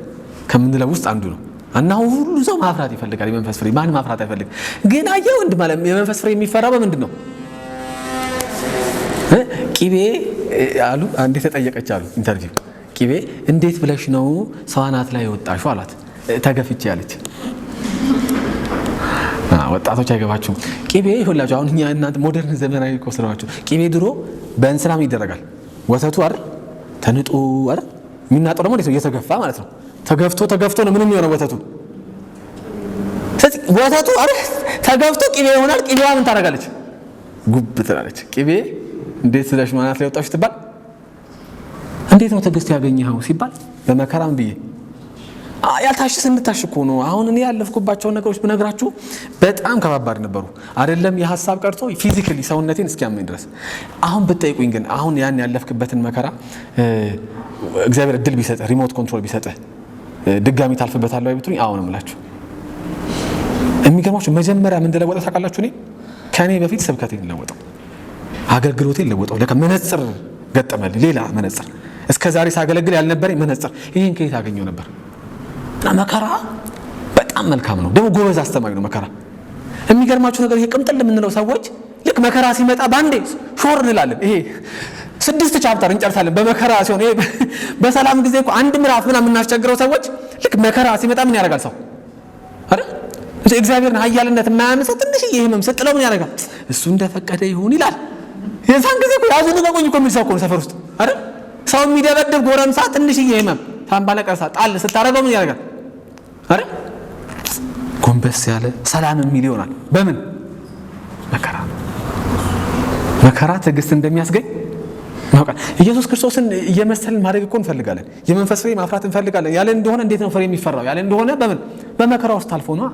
ከምንለው ውስጥ አንዱ ነው። እና ሁሉ ሰው ማፍራት ይፈልጋል የመንፈስ ፍሬ። ማን ማፍራት አይፈልግ? ግን አየው እንደ ማለት የመንፈስ ፍሬ የሚፈራው በምንድን ነው? ቂቤ አሉ አንዴ ተጠየቀች አሉ ኢንተርቪው ቂቤ እንዴት ብለሽ ነው ሰው አናት ላይ ወጣሽው አላት። ተገፍቼ አለች። ወጣቶች አይገባችሁም። ቂቤ ይሁላችሁ አሁን እኛ እናንተ ሞደርን ዘመናዊ እኮ ስለዋችሁ ቂቤ ድሮ በእንስራም ይደረጋል። ወተቱ አይደል ተንጦ አይደል የሚናጠው ደግሞ እንዴት ነው እየተገፋ ማለት ነው። ተገፍቶ ነው ምንም የሆነው ወተቱ። ስለዚህ ወተቱ አይደል ተገፍቶ ቂቤ ይሆናል። ቂቤዋ ምን ታደርጋለች? ጉብ ትላለች። ቂቤ እንዴት ስለሽ ማናት ላይ ወጣሽ ትባል እንዴት ነው ትዕግስት ያገኘኸው ሲባል በመከራም ብዬ ያልታሽ ስንታሽ እኮ ነው። አሁን እኔ ያለፍኩባቸው ነገሮች ብነግራችሁ በጣም ከባባድ ነበሩ። አይደለም የሐሳብ ቀርቶ ፊዚካሊ ሰውነቴን እስኪያመኝ ድረስ። አሁን ብትጠይቁኝ ግን አሁን ያን ያለፍክበትን መከራ እግዚአብሔር እድል ቢሰጥ ሪሞት ኮንትሮል ቢሰጥ ድጋሚ ታልፍበታለህ ወይ ብትሉኝ አሁን እምላችሁ የሚገርማችሁ መጀመሪያ ምን እንደለወጠ ታውቃላችሁ? እኔ ከኔ በፊት ስብከቴን ለወጠው፣ አገልግሎቴን ለወጠው። ለካ መነጽር ገጠመልኝ፣ ሌላ መነጽር። እስከዛሬ ሳገለግል ያልነበረኝ መነጽር። ይሄን ከየት አገኘው ነበር? እና መከራ በጣም መልካም ነው። ደግሞ ጎበዝ አስተማሪ ነው መከራ። የሚገርማችሁ ነገር ይሄ ቅምጥል የምንለው ሰዎች ልክ መከራ ሲመጣ ባንዴ ሾር እንላለን። ይሄ 6 ቻፕተር እንጨርሳለን በመከራ ሲሆን። ይሄ በሰላም ጊዜ እኮ አንድ ምዕራፍ ምናምን የምናስቸግረው ሰዎች ልክ መከራ ሲመጣ ምን ያደርጋል ሰው አይደል? እግዚአብሔርን ኃያልነት የማያነሳው ትንሽዬ ህመም ስትለው ምን ያደርጋል? እሱ እንደፈቀደ ይሁን ይላል። የዛን ጊዜ እኮ ያዙን ልቀቁኝ እኮ የሚል ሰው እኮ ነው ሰፈር ውስጥ አይደል? ሰው የሚደበድብ ጎረምሳ ትንሽዬ ህመም ታምባለ ቀርሳ ጣል ስታረገው ምን ያደርጋል አይደል? ጎንበስ ያለ ሰላም የሚል ይሆናል። በምን መከራ ትዕግስት እንደሚያስገኝ ማውቃል። ኢየሱስ ክርስቶስን እየመሰልን ማድረግ እኮ እንፈልጋለን። የመንፈስ ፍሬ ማፍራት እንፈልጋለን። ያለ እንደሆነ እንዴት ነው ፍሬ የሚፈራው? ያለ እንደሆነ በመከራ ውስጥ አልፎ ነው።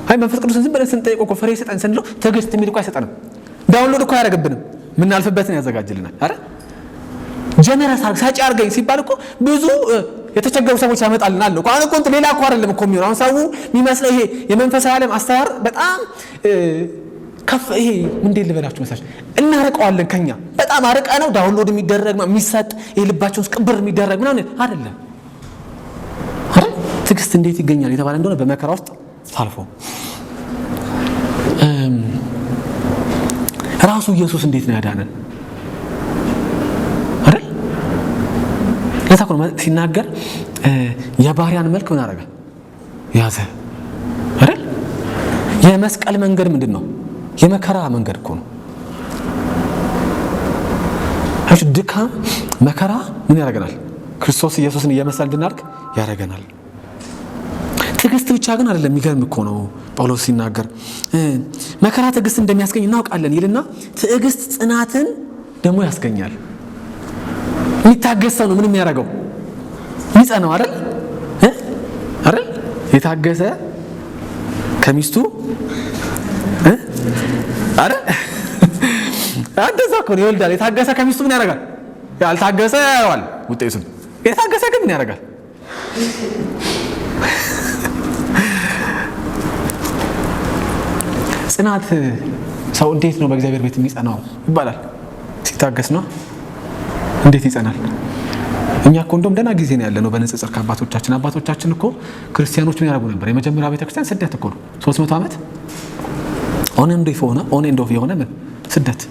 አይ መንፈስ ቅዱስን ዝም ብለን ስንጠይቀው እኮ ፍሬ ሰጠን ስንለው ትዕግስት የሚል እኮ አይሰጠንም። ዳውንሎድ እኮ ያደርግብንም። ምናልፍበትን ያዘጋጅልናል አይደል? ጀነራስ አርግ ሳጪ አርገኝ ሲባል እኮ ብዙ የተቸገሩ ሰዎች ያመጣልናል እኮ። አሁን እኮ ሌላ እኮ አይደለም እኮ የሚሆነው። አሁን ሰው የሚመስለው ይሄ የመንፈሳዊ ዓለም አስተያር በጣም ከፍ ይሄ እንዴት ልበላችሁ መሳች እናረቀዋለን ከኛ በጣም አርቀ ነው ዳውንሎድ የሚደረግ የሚሰጥ የልባቸው ውስጥ ቅብር የሚደረግ ምናምን አይደለም አይደል? ትዕግስት እንዴት ይገኛል የተባለ እንደሆነ በመከራ ውስጥ ታልፎ ራሱ ኢየሱስ እንዴት ነው ያዳነን አይደል? ለታኮ ሲናገር የባህሪያን መልክ ምን አደረገ? ያዘ አይደል? የመስቀል መንገድ ምንድን ነው? የመከራ መንገድ እኮ ነው። አሽ ድካም መከራ ምን ያደርገናል? ክርስቶስ ኢየሱስን እየመሰልን እንድናድግ ያደርገናል። ትዕግስት ብቻ ግን አይደለም። የሚገርም እኮ ነው ጳውሎስ ሲናገር መከራ ትዕግስት እንደሚያስገኝ እናውቃለን ይልና ትዕግስት ጽናትን ደግሞ ያስገኛል። የሚታገስ ሰው ነው ምን የሚያደርገው? የሚጸናው አይደል? አይደል? የታገሰ ከሚስቱ አይደል? እንደዛ እኮ ነው ይወልዳል። የታገሰ ከሚስቱ ምን ያደርጋል? ያልታገሰ ያየዋል ውጤቱን። የታገሰ ግን ምን ያደርጋል? ጽናት ሰው እንዴት ነው በእግዚአብሔር ቤት የሚጸናው ይባላል? ሲታገስ ነው። እንዴት ይጸናል? እኛ እኮ እንደውም ደህና ጊዜ ነው ያለነው በንጽጽር ከአባቶቻችን። አባቶቻችን እኮ ክርስቲያኖች ምን ያደርጉ ነበር? የመጀመሪያ ቤተክርስቲያን ስደት እኮ ነው 300 ዓመት ኦን ኤንድ ኦፍ የሆነ ምን ስደት።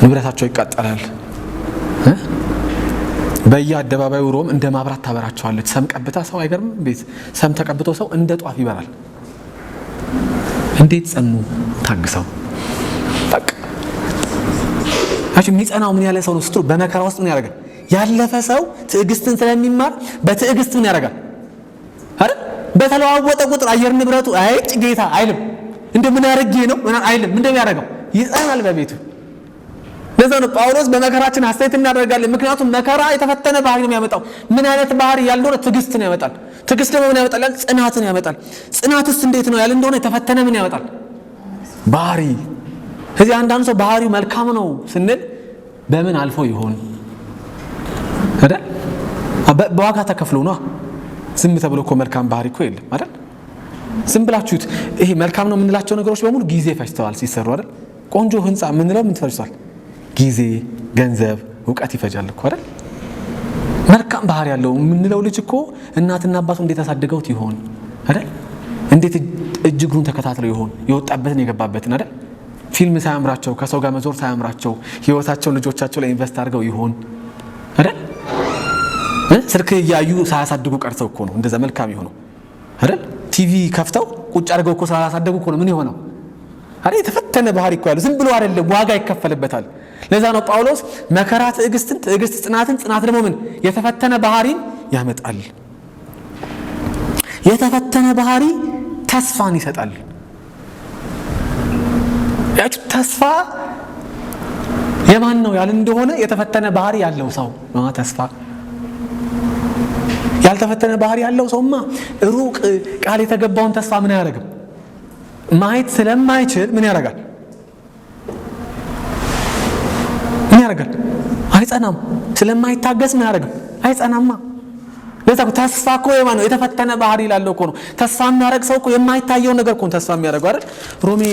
ንብረታቸው ይቃጠላል። በየአደባባዩ ሮም እንደ ማብራት ታበራቸዋለች። ሰም ቀብታ ሰው አይገርም? ቤት ሰም ተቀብቶ ሰው እንደ ጧፍ ይበራል። እንዴት ጸኑ ታግሰው። በቃ የሚጸናው ምን ያለ ሰው ነው ስትሉ በመከራ ውስጥ ምን ያደርጋል? ያለፈ ሰው ትዕግስትን ስለሚማር በትዕግስት ምን ያደርጋል አይደል? በተለዋወጠ ቁጥር አየር ንብረቱ አይጭ ጌታ አይልም። እንደምን ያረጋኝ ነው ምን አይልም። እንደም ያደርገው ይጸናል በቤቱ። ለዛ ነው ጳውሎስ በመከራችን ሐሴት እናደርጋለን። ምክንያቱም መከራ የተፈተነ ባህሪ ነው የሚያመጣው። ምን አይነት ባህሪ ያልሆነ ትዕግስትን ያመጣል። ትዕግስት ደግሞ ምን ያመጣል? ጽናትን ያመጣል። ጽናትስ እንዴት ነው ያለ እንደሆነ የተፈተነ ምን ያመጣል? ባህሪ። ስለዚህ አንዳንድ ሰው ባህሪው መልካም ነው ስንል በምን አልፎ ይሆን አይደል? በዋጋ ተከፍሎ ነው። ዝም ተብሎ እኮ መልካም ባህሪ እኮ የለም አይደል? ዝም ብላችሁት ይሄ መልካም ነው የምንላቸው ነገሮች በሙሉ ጊዜ ፈጅተዋል ሲሰሩ አይደል? ቆንጆ ህንጻ የምንለው ምን ፈጅቷል? ጊዜ፣ ገንዘብ፣ እውቀት ይፈጃል እኮ አይደል? መልካም ባህሪ ያለው የምንለው ልጅ እኮ እናትና አባቱ እንዴት አሳድገውት ይሆን አይደል? እንዴት እጅግሩን ተከታትለው ይሆን የወጣበትን የገባበትን አይደል? ፊልም ሳያምራቸው ከሰው ጋር መዞር ሳያምራቸው ህይወታቸውን ልጆቻቸው ላይ ኢንቨስት አድርገው ይሆን አይደል? ስልክ እያዩ ሳያሳድጉ ቀርተው እኮ ነው እንደዛ መልካም ይሆነው አይደል? ቲቪ ከፍተው ቁጭ አድርገው እኮ ሳያሳድጉ እኮ ነው ምን ይሆነው አይደል? የተፈተነ ባህሪ እኮ ያለው ዝም ብሎ አይደለም፣ ዋጋ ይከፈልበታል። ለዛ ነው ጳውሎስ መከራ ትዕግስትን፣ ትዕግስት ጽናትን፣ ጽናት ደግሞ ምን የተፈተነ ባህሪን ያመጣል። የተፈተነ ባህሪ ተስፋን ይሰጣል። ያቺ ተስፋ የማን ነው ያለ እንደሆነ የተፈተነ ባህሪ ያለው ሰው ተስፋ። ያልተፈተነ ባህሪ ያለው ሰውማ ሩቅ ቃል የተገባውን ተስፋ ምን ያደርግም ማየት ስለማይችል ምን ያደርጋል? አይጸናም። ስለማይታገስ ምን ያደርግም? አይጸናማ። ለዛ ተስፋ እኮ የማን ነው? የተፈተነ ባህሪ ያለው እኮ ነው። ተስፋ የሚያደርግ ሰው እኮ የማይታየው ነገር እኮ ተስፋ የሚያደርገው አይደል? ሮሜ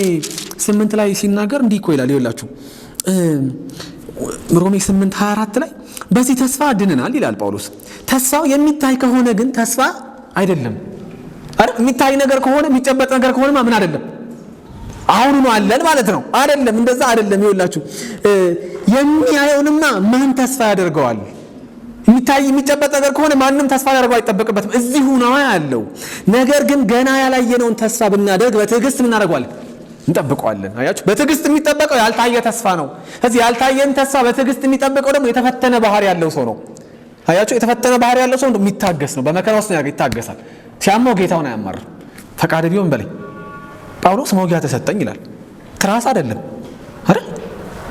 8 ላይ ሲናገር እንዲህ እኮ ይላል። ይኸውላችሁ ሮሜ 8:24 ላይ በዚህ ተስፋ ድነናል ይላል ጳውሎስ። ተስፋው የሚታይ ከሆነ ግን ተስፋ አይደለም አይደል? የሚታይ ነገር ከሆነ የሚጨበጥ ነገር ከሆነ ምን አይደለም? አሁን ነው አለን ማለት ነው አይደለም? እንደዛ አይደለም። ይኸውላችሁ የሚያየውንማ ማን ተስፋ ያደርገዋል? የሚታይ የሚጨበጥ ነገር ከሆነ ማንንም ተስፋ ያደርገው አይጠበቅበትም። እዚሁ ነው ያለው። ነገር ግን ገና ያላየነውን ተስፋ ብናደርግ በትዕግስት ምን እናደርገዋለን? እንጠብቀዋለን። አያችሁ፣ በትዕግስት የሚጠበቀው ያልታየ ተስፋ ነው። ስለዚህ ያልታየን ተስፋ በትዕግስት የሚጠብቀው ደግሞ የተፈተነ ባህሪ ያለው ሰው ነው። አያችሁ፣ የተፈተነ ባህሪ ያለው ሰው የሚታገስ ነው። በመከራ ውስጥ ይታገሳል። ሲያመው ጌታውን አያማር። ፈቃድ ቢሆን በለኝ። ጳውሎስ መውጊያ ተሰጠኝ ይላል። ትራስ አይደለም አይደል?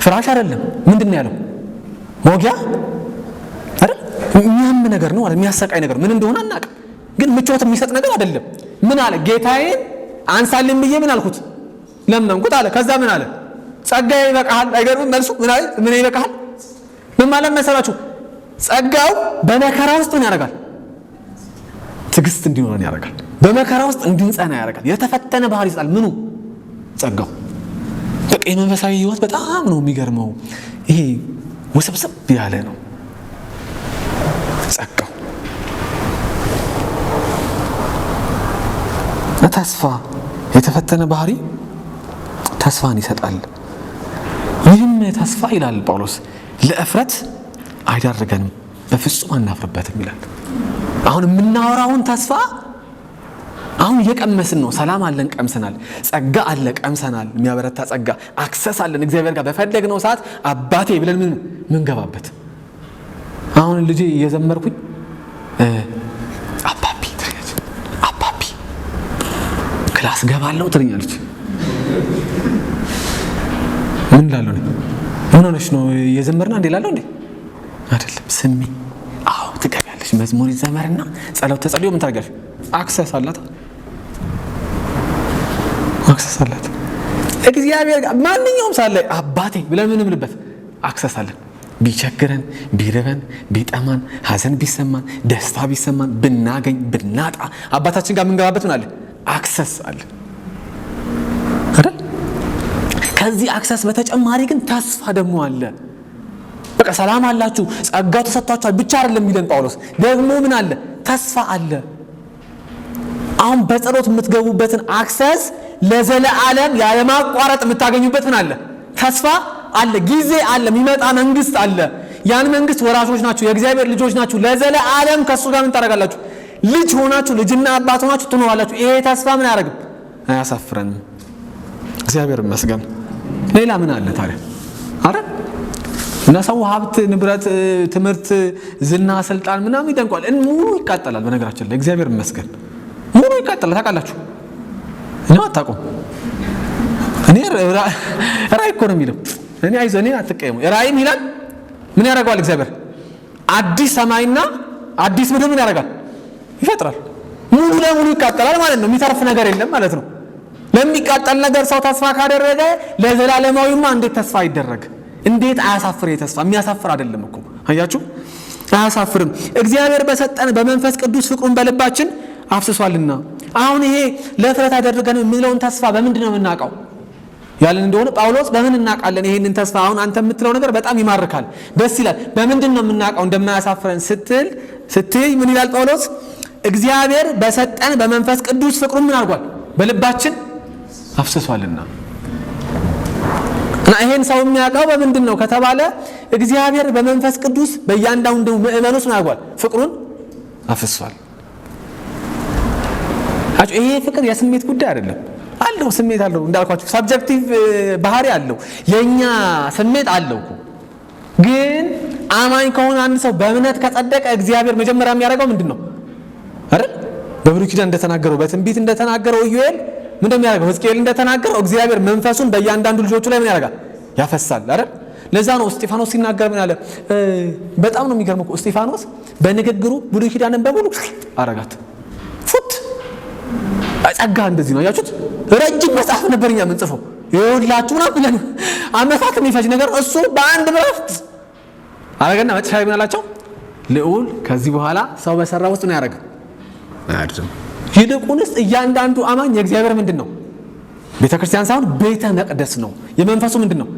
ፍራሽ አይደለም። ምንድን ነው ያለው? መውጊያ አይደል? የሚያም ነገር ነው ማለት የሚያሰቃይ ነገር ምን እንደሆነ አናውቅም፣ ግን ምቾት የሚሰጥ ነገር አይደለም። ምን አለ? ጌታዬን አንሳልኝ ብዬ ምን አልኩት? ለመንኩት አለ። ከዛ ምን አለ? ጸጋዬ ይበቃሃል። አይገርምም? መልሱ ምን ይበቃሃል? ምን ማለት መሰላችሁ? ጸጋው በመከራ ውስጥ ምን ያደርጋል? ትዕግስት እንዲኖረን ያደርጋል። በመከራ ውስጥ እንድንጸና ያደርጋል። የተፈተነ ባህሪ ይሰጣል። ምኑ? ጸጋው። በቃ የመንፈሳዊ ህይወት በጣም ነው የሚገርመው። ይሄ ውስብስብ ያለ ነው ጸጋው። ተስፋ፣ የተፈተነ ባህሪ ተስፋን ይሰጣል። ይህም ተስፋ ይላል ጳውሎስ ለእፍረት አይዳርገንም፣ በፍጹም አናፍርበትም ይላል። አሁን የምናወራውን ተስፋ አሁን እየቀመስን ነው። ሰላም አለን፣ ቀምሰናል። ጸጋ አለ፣ ቀምሰናል። የሚያበረታ ጸጋ አክሰስ አለን። እግዚአብሔር ጋር በፈለግነው ሰዓት አባቴ ብለን ምን ገባበት። አሁን ልጄ እየዘመርኩኝ አባቢ ትለኛለች። አባቢ ክላስ ገባለሁ ትለኛለች። ምን ላለው ነው? ምን ሆነሽ ነው? እየዘመርና እንዴ ላለው እንዴ? አይደለም ስሚ። አዎ ትገቢያለሽ። መዝሙር ይዘመርና ጸሎት ተጸልዮ ምን ታደርጋለሽ? አክሰስ አላት። አክሰስ አላት። እግዚአብሔር ጋር ማንኛውም ሳለ አባቴ ብለን ምን ምንበት አክሰስ አለን። ቢቸግረን፣ ቢርበን፣ ቢጠማን፣ ሐዘን ቢሰማን፣ ደስታ ቢሰማን፣ ብናገኝ፣ ብናጣ አባታችን ጋር የምንገባበት ምን አለ? አክሰስ አለ አይደል? ከዚህ አክሰስ በተጨማሪ ግን ተስፋ ደግሞ አለ። በቃ ሰላም አላችሁ፣ ጸጋው ተሰጥቷችኋል ብቻ አይደለም የሚለን ጳውሎስ። ደግሞ ምን አለ? ተስፋ አለ። አሁን በጸሎት የምትገቡበትን አክሰስ ለዘለዓለም ያለማቋረጥ የምታገኙበት ምን አለ? ተስፋ አለ። ጊዜ አለ። የሚመጣ መንግስት አለ። ያን መንግስት ወራሾች ናችሁ፣ የእግዚአብሔር ልጆች ናችሁ። ለዘለዓለም ከሱ ጋር ምን ታደርጋላችሁ? ልጅ ሆናችሁ፣ ልጅና አባት ሆናችሁ ትኖራላችሁ። ይሄ ተስፋ ምን አያደርግም? አያሳፍረንም። እግዚአብሔር ይመስገን። ሌላ ምን አለ ታዲያ? አረ እና ሰው ሀብት፣ ንብረት፣ ትምህርት፣ ዝና፣ ስልጣን ምናምን ይደንቋል። ሙሉ ይቃጠላል። በነገራችን ላይ እግዚአብሔር ይመስገን ሙሉ ይቃጠላል። ታውቃላችሁ? እኔ አታውቁም። እኔ ራይ እኮ ነው የሚለው እኔ አይዞህ እኔን አትቀየሙ። ራእይም ይላል ምን ያደርገዋል እግዚአብሔር? አዲስ ሰማይና አዲስ ምድር ምን ያደርጋል? ይፈጥራል። ሙሉ ለሙሉ ይቃጠላል ማለት ነው። የሚተርፍ ነገር የለም ማለት ነው። ለሚቃጠል ነገር ሰው ተስፋ ካደረገ ለዘላለማዊማ እንዴት ተስፋ ይደረግ? እንዴት አያሳፍር? ተስፋ የሚያሳፍር አይደለም እኮ አያችሁ፣ አያሳፍርም። እግዚአብሔር በሰጠን በመንፈስ ቅዱስ ፍቅሩን በልባችን አፍስሷልና። አሁን ይሄ ለፍረት አደረገን የሚለውን ተስፋ በምንድን ነው የምናውቀው ያለን እንደሆነ ጳውሎስ በምን እናውቃለን ይሄንን ተስፋ? አሁን አንተ የምትለው ነገር በጣም ይማርካል፣ ደስ ይላል። በምንድን ነው የምናውቀው እንደማያሳፍረን ስትይ ምን ይላል ጳውሎስ? እግዚአብሔር በሰጠን በመንፈስ ቅዱስ ፍቅሩን ምን አድርጓል? በልባችን አፍስሷልና። እና ይሄን ሰው የሚያውቀው በምንድን ነው ከተባለ እግዚአብሔር በመንፈስ ቅዱስ በእያንዳንዱ ምእመን ውስጥ ምን አድርጓል? ፍቅሩን አፍስሷል። ይሄ ፍቅር የስሜት ጉዳይ አይደለም። አለው ስሜት አለው እንዳልኳችሁ፣ ሳብጀክቲቭ ባህሪ አለው። የኛ ስሜት አለው እኮ። ግን አማኝ ከሆነ አንድ ሰው በእምነት ከጸደቀ እግዚአብሔር መጀመሪያ የሚያደርገው ምንድነው አይደል? በብሉይ ኪዳን እንደተናገረው በትንቢት እንደተናገረው ኢዩኤል ምን እንደሚያደርገው ሕዝቅኤል እንደተናገረው እግዚአብሔር መንፈሱን በእያንዳንዱ ልጆቹ ላይ ምን ያደርጋል? ያፈሳል አይደል? ለዛ ነው እስጢፋኖስ ሲናገር ምን አለ? በጣም ነው የሚገርመው እኮ እስጢፋኖስ በንግግሩ ብሉይ ኪዳንን በሙሉ አረጋት ፉት ጸጋ እንደዚህ ነው ያያችሁት። ረጅም መጽሐፍ ነበርኛ ምን ጽፈው ይኸውላችሁ ነው ብለን አመታት የሚፈጅ ነገር እሱ በአንድ ምዕራፍ አረጋና መጨረሻ ምን አላቸው? ልዑል ከዚህ በኋላ ሰው በሰራው ውስጥ ነው ያደረገው አይደለም። ይልቁንስ እያንዳንዱ አማኝ የእግዚአብሔር ምንድነው? ቤተክርስቲያን ሳይሆን ቤተ መቅደስ ነው። የመንፈሱ ምንድነው?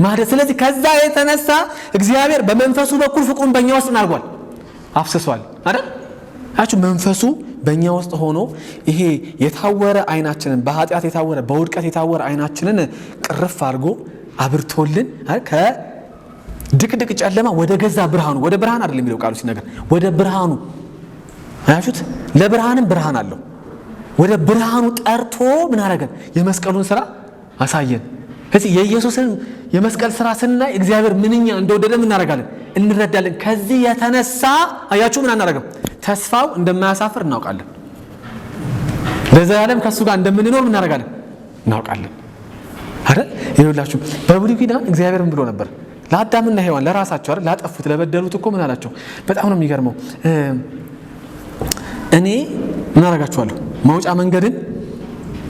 ማደስ። ስለዚህ ከዛ የተነሳ እግዚአብሔር በመንፈሱ በኩል ፍቅሩን በእኛ ውስጥ አድርጓል፣ አፍስሷል አይደል? አችሁ መንፈሱ በእኛ ውስጥ ሆኖ ይሄ የታወረ አይናችንን በኃጢአት የታወረ በውድቀት የታወረ አይናችንን ቅርፍ አድርጎ አብርቶልን ከድቅድቅ ጨለማ ወደ ገዛ ብርሃኑ፣ ወደ ብርሃን አይደለም የሚለው ቃሉ ሲነገር ወደ ብርሃኑ አያችሁት? ለብርሃንም ብርሃን አለው። ወደ ብርሃኑ ጠርቶ ምን አደረገን? የመስቀሉን ስራ አሳየን። ስለዚህ የኢየሱስን የመስቀል ስራ ስናይ እግዚአብሔር ምንኛ እንደወደደ ምን እናደርጋለን? እንረዳለን። ከዚህ የተነሳ አያችሁ ምን አናደርግም? ተስፋው እንደማያሳፍር እናውቃለን። ለዘላለም ከሱ ጋር እንደምንኖር ምን እናደርጋለን? እናውቃለን አይደል? ይኸውላችሁ በብሉይ ኪዳን እግዚአብሔር ምን ብሎ ነበር? ለአዳምና ሔዋን ለራሳቸው አይደል ላጠፉት ለበደሉት እኮ ምን አላቸው? በጣም ነው የሚገርመው። እኔ ምን አደርጋችኋለሁ? መውጫ መንገድን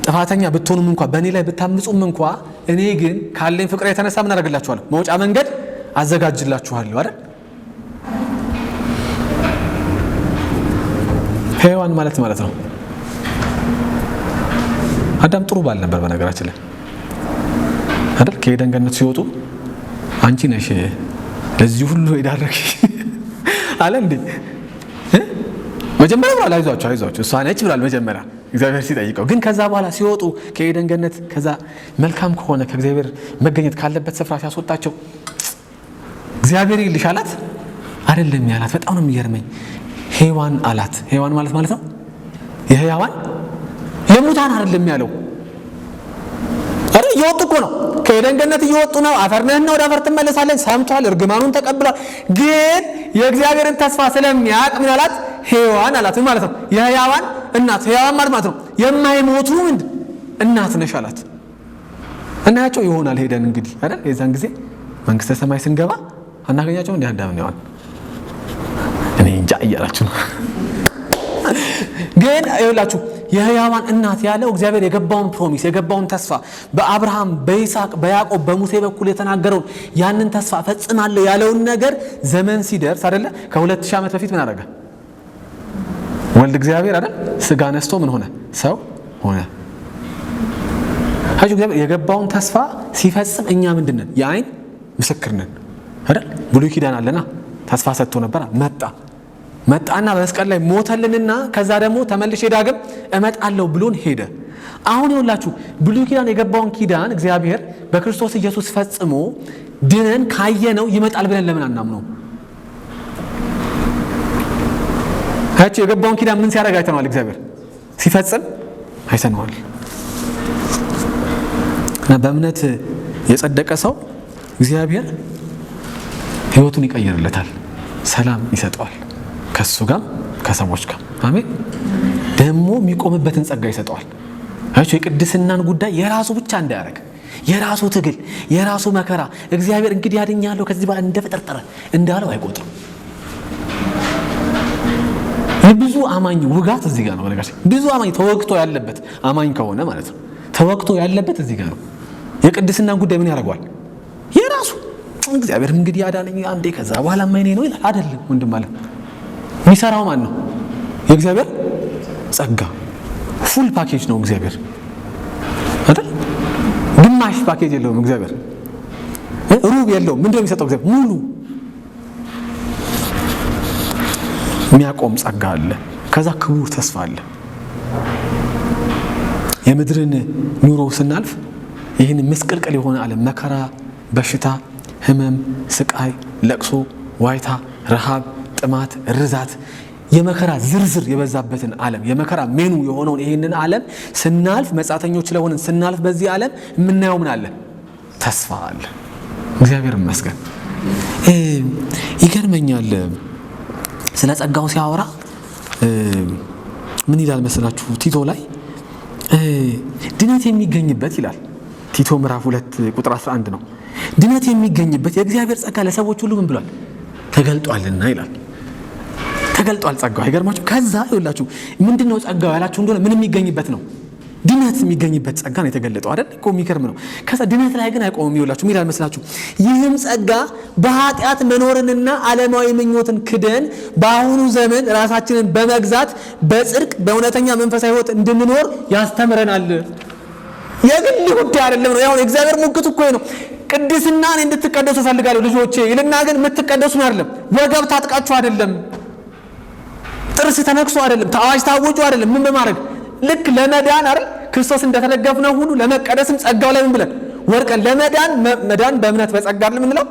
ጥፋተኛ ብትሆኑም እንኳን በእኔ ላይ ብታምፁም እንኳን እኔ ግን ካለኝ ፍቅር የተነሳ ምን አደርግላችኋለሁ? መውጫ መንገድ አዘጋጅላችኋለሁ አይደል? ሔዋን ማለት ነው አዳም ጥሩ ባል ነበር በነገራችን ላይ አይደል? ከኤደን ገነት ሲወጡ አንቺ ነሽ ለዚህ ሁሉ የዳረግሽ አለ እንዴ? መጀመሪያ ብሏል አይዟችሁ እሷ ነች ብሏል መጀመሪያ እግዚአብሔር ሲጠይቀው። ግን ከዛ በኋላ ሲወጡ ከኤደን ገነት ከዛ መልካም ከሆነ ከእግዚአብሔር መገኘት ካለበት ስፍራ ሲያስወጣቸው እግዚአብሔር ይልሽ አላት አይደለም ያላት። በጣም ነው የሚገርመኝ። ሔዋን አላት። ሔዋን ማለት ነው የሕያዋን የሙታን አይደለም ያለው አይደል? እየወጡ እኮ ነው ከኤደን ገነት እየወጡ ነው። አፈር ነህና ወደ አፈር ትመለሳለህ ሰምቷል፣ እርግማኑን ተቀብሏል። ግን የእግዚአብሔርን ተስፋ ስለሚያውቅ ምን አላት? ሔዋን አላት ማለት ነው የሕያዋን እናት። ሕያዋን ማለት ነው የማይሞቱ ምንድን እናት ነሽ አላት። እናያቸው ይሆናል ሄደን እንግዲህ አይደል? የዛን ጊዜ መንግስተ ሰማይ ስንገባ አናገኛቸው እንደ አዳምና ሔዋን እኔ እንጃ እያላችሁ ነው። ግን ይኸውላችሁ የሕያዋን እናት ያለው እግዚአብሔር የገባውን ፕሮሚስ የገባውን ተስፋ በአብርሃም በይስሐቅ በያዕቆብ በሙሴ በኩል የተናገረውን ያንን ተስፋ ፈጽማለሁ ያለውን ነገር ዘመን ሲደርስ አይደለ ከ2000 ዓመት በፊት ምን አደረገ? ወልድ እግዚአብሔር አይደል ስጋ ነስቶ ምን ሆነ? ሰው ሆነ። አዩ እግዚአብሔር የገባውን ተስፋ ሲፈጽም እኛ ምንድነን? የአይን ምስክር ነን አይደል? ብሉይ ኪዳን አለና ተስፋ ሰጥቶ ነበር። መጣና በመስቀል ላይ ሞተልንና ከዛ ደግሞ ተመልሼ ዳግም እመጣለሁ ብሎን ሄደ። አሁን ይኸውላችሁ ብሉይ ኪዳን የገባውን ኪዳን እግዚአብሔር በክርስቶስ ኢየሱስ ፈጽሞ ድነን ካየነው ይመጣል ብለን ለምን አናምነው? አያችሁ የገባውን ኪዳን ምን ሲያደርግ አይተነዋል? እግዚአብሔር ሲፈጽም አይተነዋል። እና በእምነት የጸደቀ ሰው እግዚአብሔር ሕይወቱን ይቀይርለታል፣ ሰላም ይሰጠዋል፣ ከሱ ጋር ከሰዎች ጋር አሜን። ደግሞ የሚቆምበትን ጸጋ ይሰጠዋል። አያችሁ የቅድስናን ጉዳይ የራሱ ብቻ እንዳያደርግ የራሱ ትግል፣ የራሱ መከራ እግዚአብሔር እንግዲህ ያድኛለሁ ከዚህ በኋላ እንደፈጠረጠረ እንዳለው አይቆጥርም። ብዙ አማኝ ውጋት እዚህ ጋር ነው። በነገራችን ብዙ አማኝ ተወግቶ ያለበት አማኝ ከሆነ ማለት ነው ተወግቶ ያለበት እዚህ ጋር ነው። የቅድስና ጉዳይ ምን ያደርገዋል? የራሱ እግዚአብሔር እንግዲህ ያዳነኝ አንዴ ከዛ በኋላ ማይኔ ነው ይላል። አይደለም ወንድም አለ። የሚሰራው ማን ነው? የእግዚአብሔር ጸጋ ፉል ፓኬጅ ነው እግዚአብሔር አይደል? ግማሽ ፓኬጅ የለውም እግዚአብሔር፣ ሩብ የለውም። ምንድነው የሚሰጠው እግዚአብሔር? ሙሉ የሚያቆም ጸጋ አለ። ከዛ ክቡር ተስፋ አለ። የምድርን ኑሮ ስናልፍ ይህን ምስቅልቅል የሆነ ዓለም መከራ፣ በሽታ፣ ህመም፣ ስቃይ፣ ለቅሶ፣ ዋይታ፣ ረሃብ፣ ጥማት፣ ርዛት የመከራ ዝርዝር የበዛበትን ዓለም የመከራ ሜኑ የሆነውን ይህንን ዓለም ስናልፍ መጻተኞች ስለሆንን ስናልፍ በዚህ ዓለም የምናየው ምን አለ? ተስፋ አለ። እግዚአብሔር ይመስገን። ይገርመኛል ስለ ጸጋው ሲያወራ ምን ይላል መስላችሁ? ቲቶ ላይ ድነት የሚገኝበት ይላል። ቲቶ ምዕራፍ 2 ቁጥር 11 ነው። ድነት የሚገኝበት የእግዚአብሔር ጸጋ ለሰዎች ሁሉ ምን ብሏል? ተገልጧልና ይላል። ተገልጧል ጸጋው። አይገርማችሁ? ከዛ ይኸውላችሁ ምንድነው ጸጋው ያላችሁ እንደሆነ ምን የሚገኝበት ነው? ድነት የሚገኝበት ጸጋ ነው የተገለጠው አይደል? እኮ የሚገርም ነው። ከዛ ድነት ላይ ግን አይቆምም። ይኸውላችሁ ምን ይላል መስላችሁ? ይህም ጸጋ በኃጢአት መኖርንና ዓለማዊ ምኞትን ክደን በአሁኑ ዘመን ራሳችንን በመግዛት በጽድቅ በእውነተኛ መንፈሳዊ ሕይወት እንድንኖር ያስተምረናል። የግል ጉዳይ አይደለም ነው። ያው እግዚአብሔር ሙግት እኮ ነው። ቅድስናን እንድትቀደሱ ፈልጋለሁ ልጆቼ ይልና ግን የምትቀደሱ አይደለም። ወገብ ታጥቃችሁ አይደለም። ጥርስ ተነክሶ አይደለም። ታዋጅ ታወጁ አይደለም። ምን በማድረግ ልክ ለመዳን አይደል ክርስቶስ እንደተደገፍነው ሁሉ ለመቀደስም ጸጋው ላይ ምን ብለን ወርቀን ለመዳን መዳን በእምነት በጸጋ አይደል ምንለው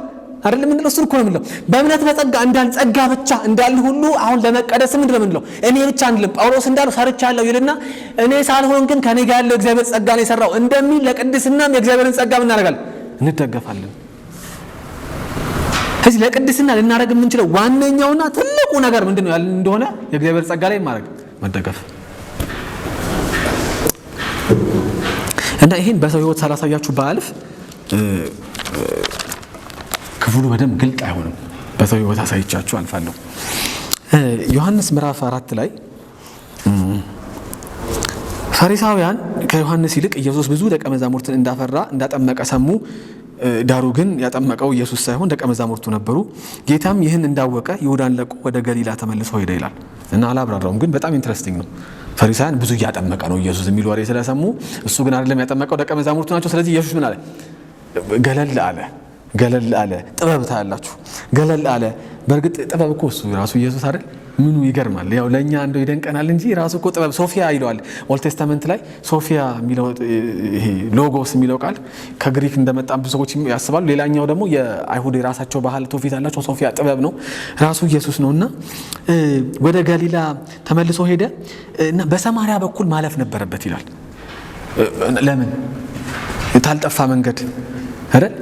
አይደል ምንለው እሱ እኮ ነው ምንለው በእምነት በጸጋ እንዳል ጸጋ ብቻ እንዳል ሁሉ አሁን ለመቀደስ ምንድነው ምንለው እኔ ብቻ አይደለም ጳውሎስ እንዳለው ሰርቻለሁ ይልና እኔ ሳልሆን ግን ከኔ ጋር ያለው እግዚአብሔር ጸጋ ነው የሰራው እንደሚል ለቅድስናም የእግዚአብሔርን ጸጋ ምን እናደርጋለን? እንደገፋለን። ስለዚህ ለቅድስና ልናደርግ የምንችለው ዋነኛውና ትልቁ ነገር ምንድነው ያልን እንደሆነ የእግዚአብሔር ጸጋ ላይ ማድረግ መደገፍ እና ይሄን በሰው ሕይወት ሳላሳያችሁ ባልፍ ክፍሉ በደንብ ግልጥ አይሆንም። በሰው ሕይወት አሳይቻችሁ አልፋለሁ። ዮሐንስ ምዕራፍ 4 ላይ ፈሪሳውያን ከዮሐንስ ይልቅ ኢየሱስ ብዙ ደቀ መዛሙርትን እንዳፈራ እንዳጠመቀ ሰሙ። ዳሩ ግን ያጠመቀው ኢየሱስ ሳይሆን ደቀ መዛሙርቱ ነበሩ። ጌታም ይህን እንዳወቀ ይሁዳን ለቆ ወደ ገሊላ ተመልሶ ሄደ ይላል እና አላብራራውም፣ ግን በጣም ኢንትረስቲንግ ነው። ፈሪሳውያን ብዙ እያጠመቀ ነው ኢየሱስ የሚል ወሬ ስለሰሙ፣ እሱ ግን አይደለም ያጠመቀው ደቀ መዛሙርቱ ናቸው። ስለዚህ ኢየሱስ ምን አለ? ገለል አለ። ጥበብ ታያላችሁ፣ ገለል አለ። በእርግጥ ጥበብ እኮ እሱ ራሱ ኢየሱስ አይደል? ምኑ ይገርማል። ያው ለኛ እንደው ይደንቀናል እንጂ ራሱ እኮ ጥበብ ሶፊያ ይለዋል። ኦልድ ቴስታመንት ላይ ሶፊያ የሚለው ይሄ ሎጎስ የሚለው ቃል ከግሪክ እንደመጣ ብዙ ሰዎች ያስባሉ። ሌላኛው ደግሞ የአይሁድ የራሳቸው ባህል ትውፊት አላቸው። ሶፊያ ጥበብ ነው፣ ራሱ ኢየሱስ ነውና ወደ ገሊላ ተመልሶ ሄደ እና በሰማሪያ በኩል ማለፍ ነበረበት ይላል። ለምን ታልጠፋ መንገድ አይደል?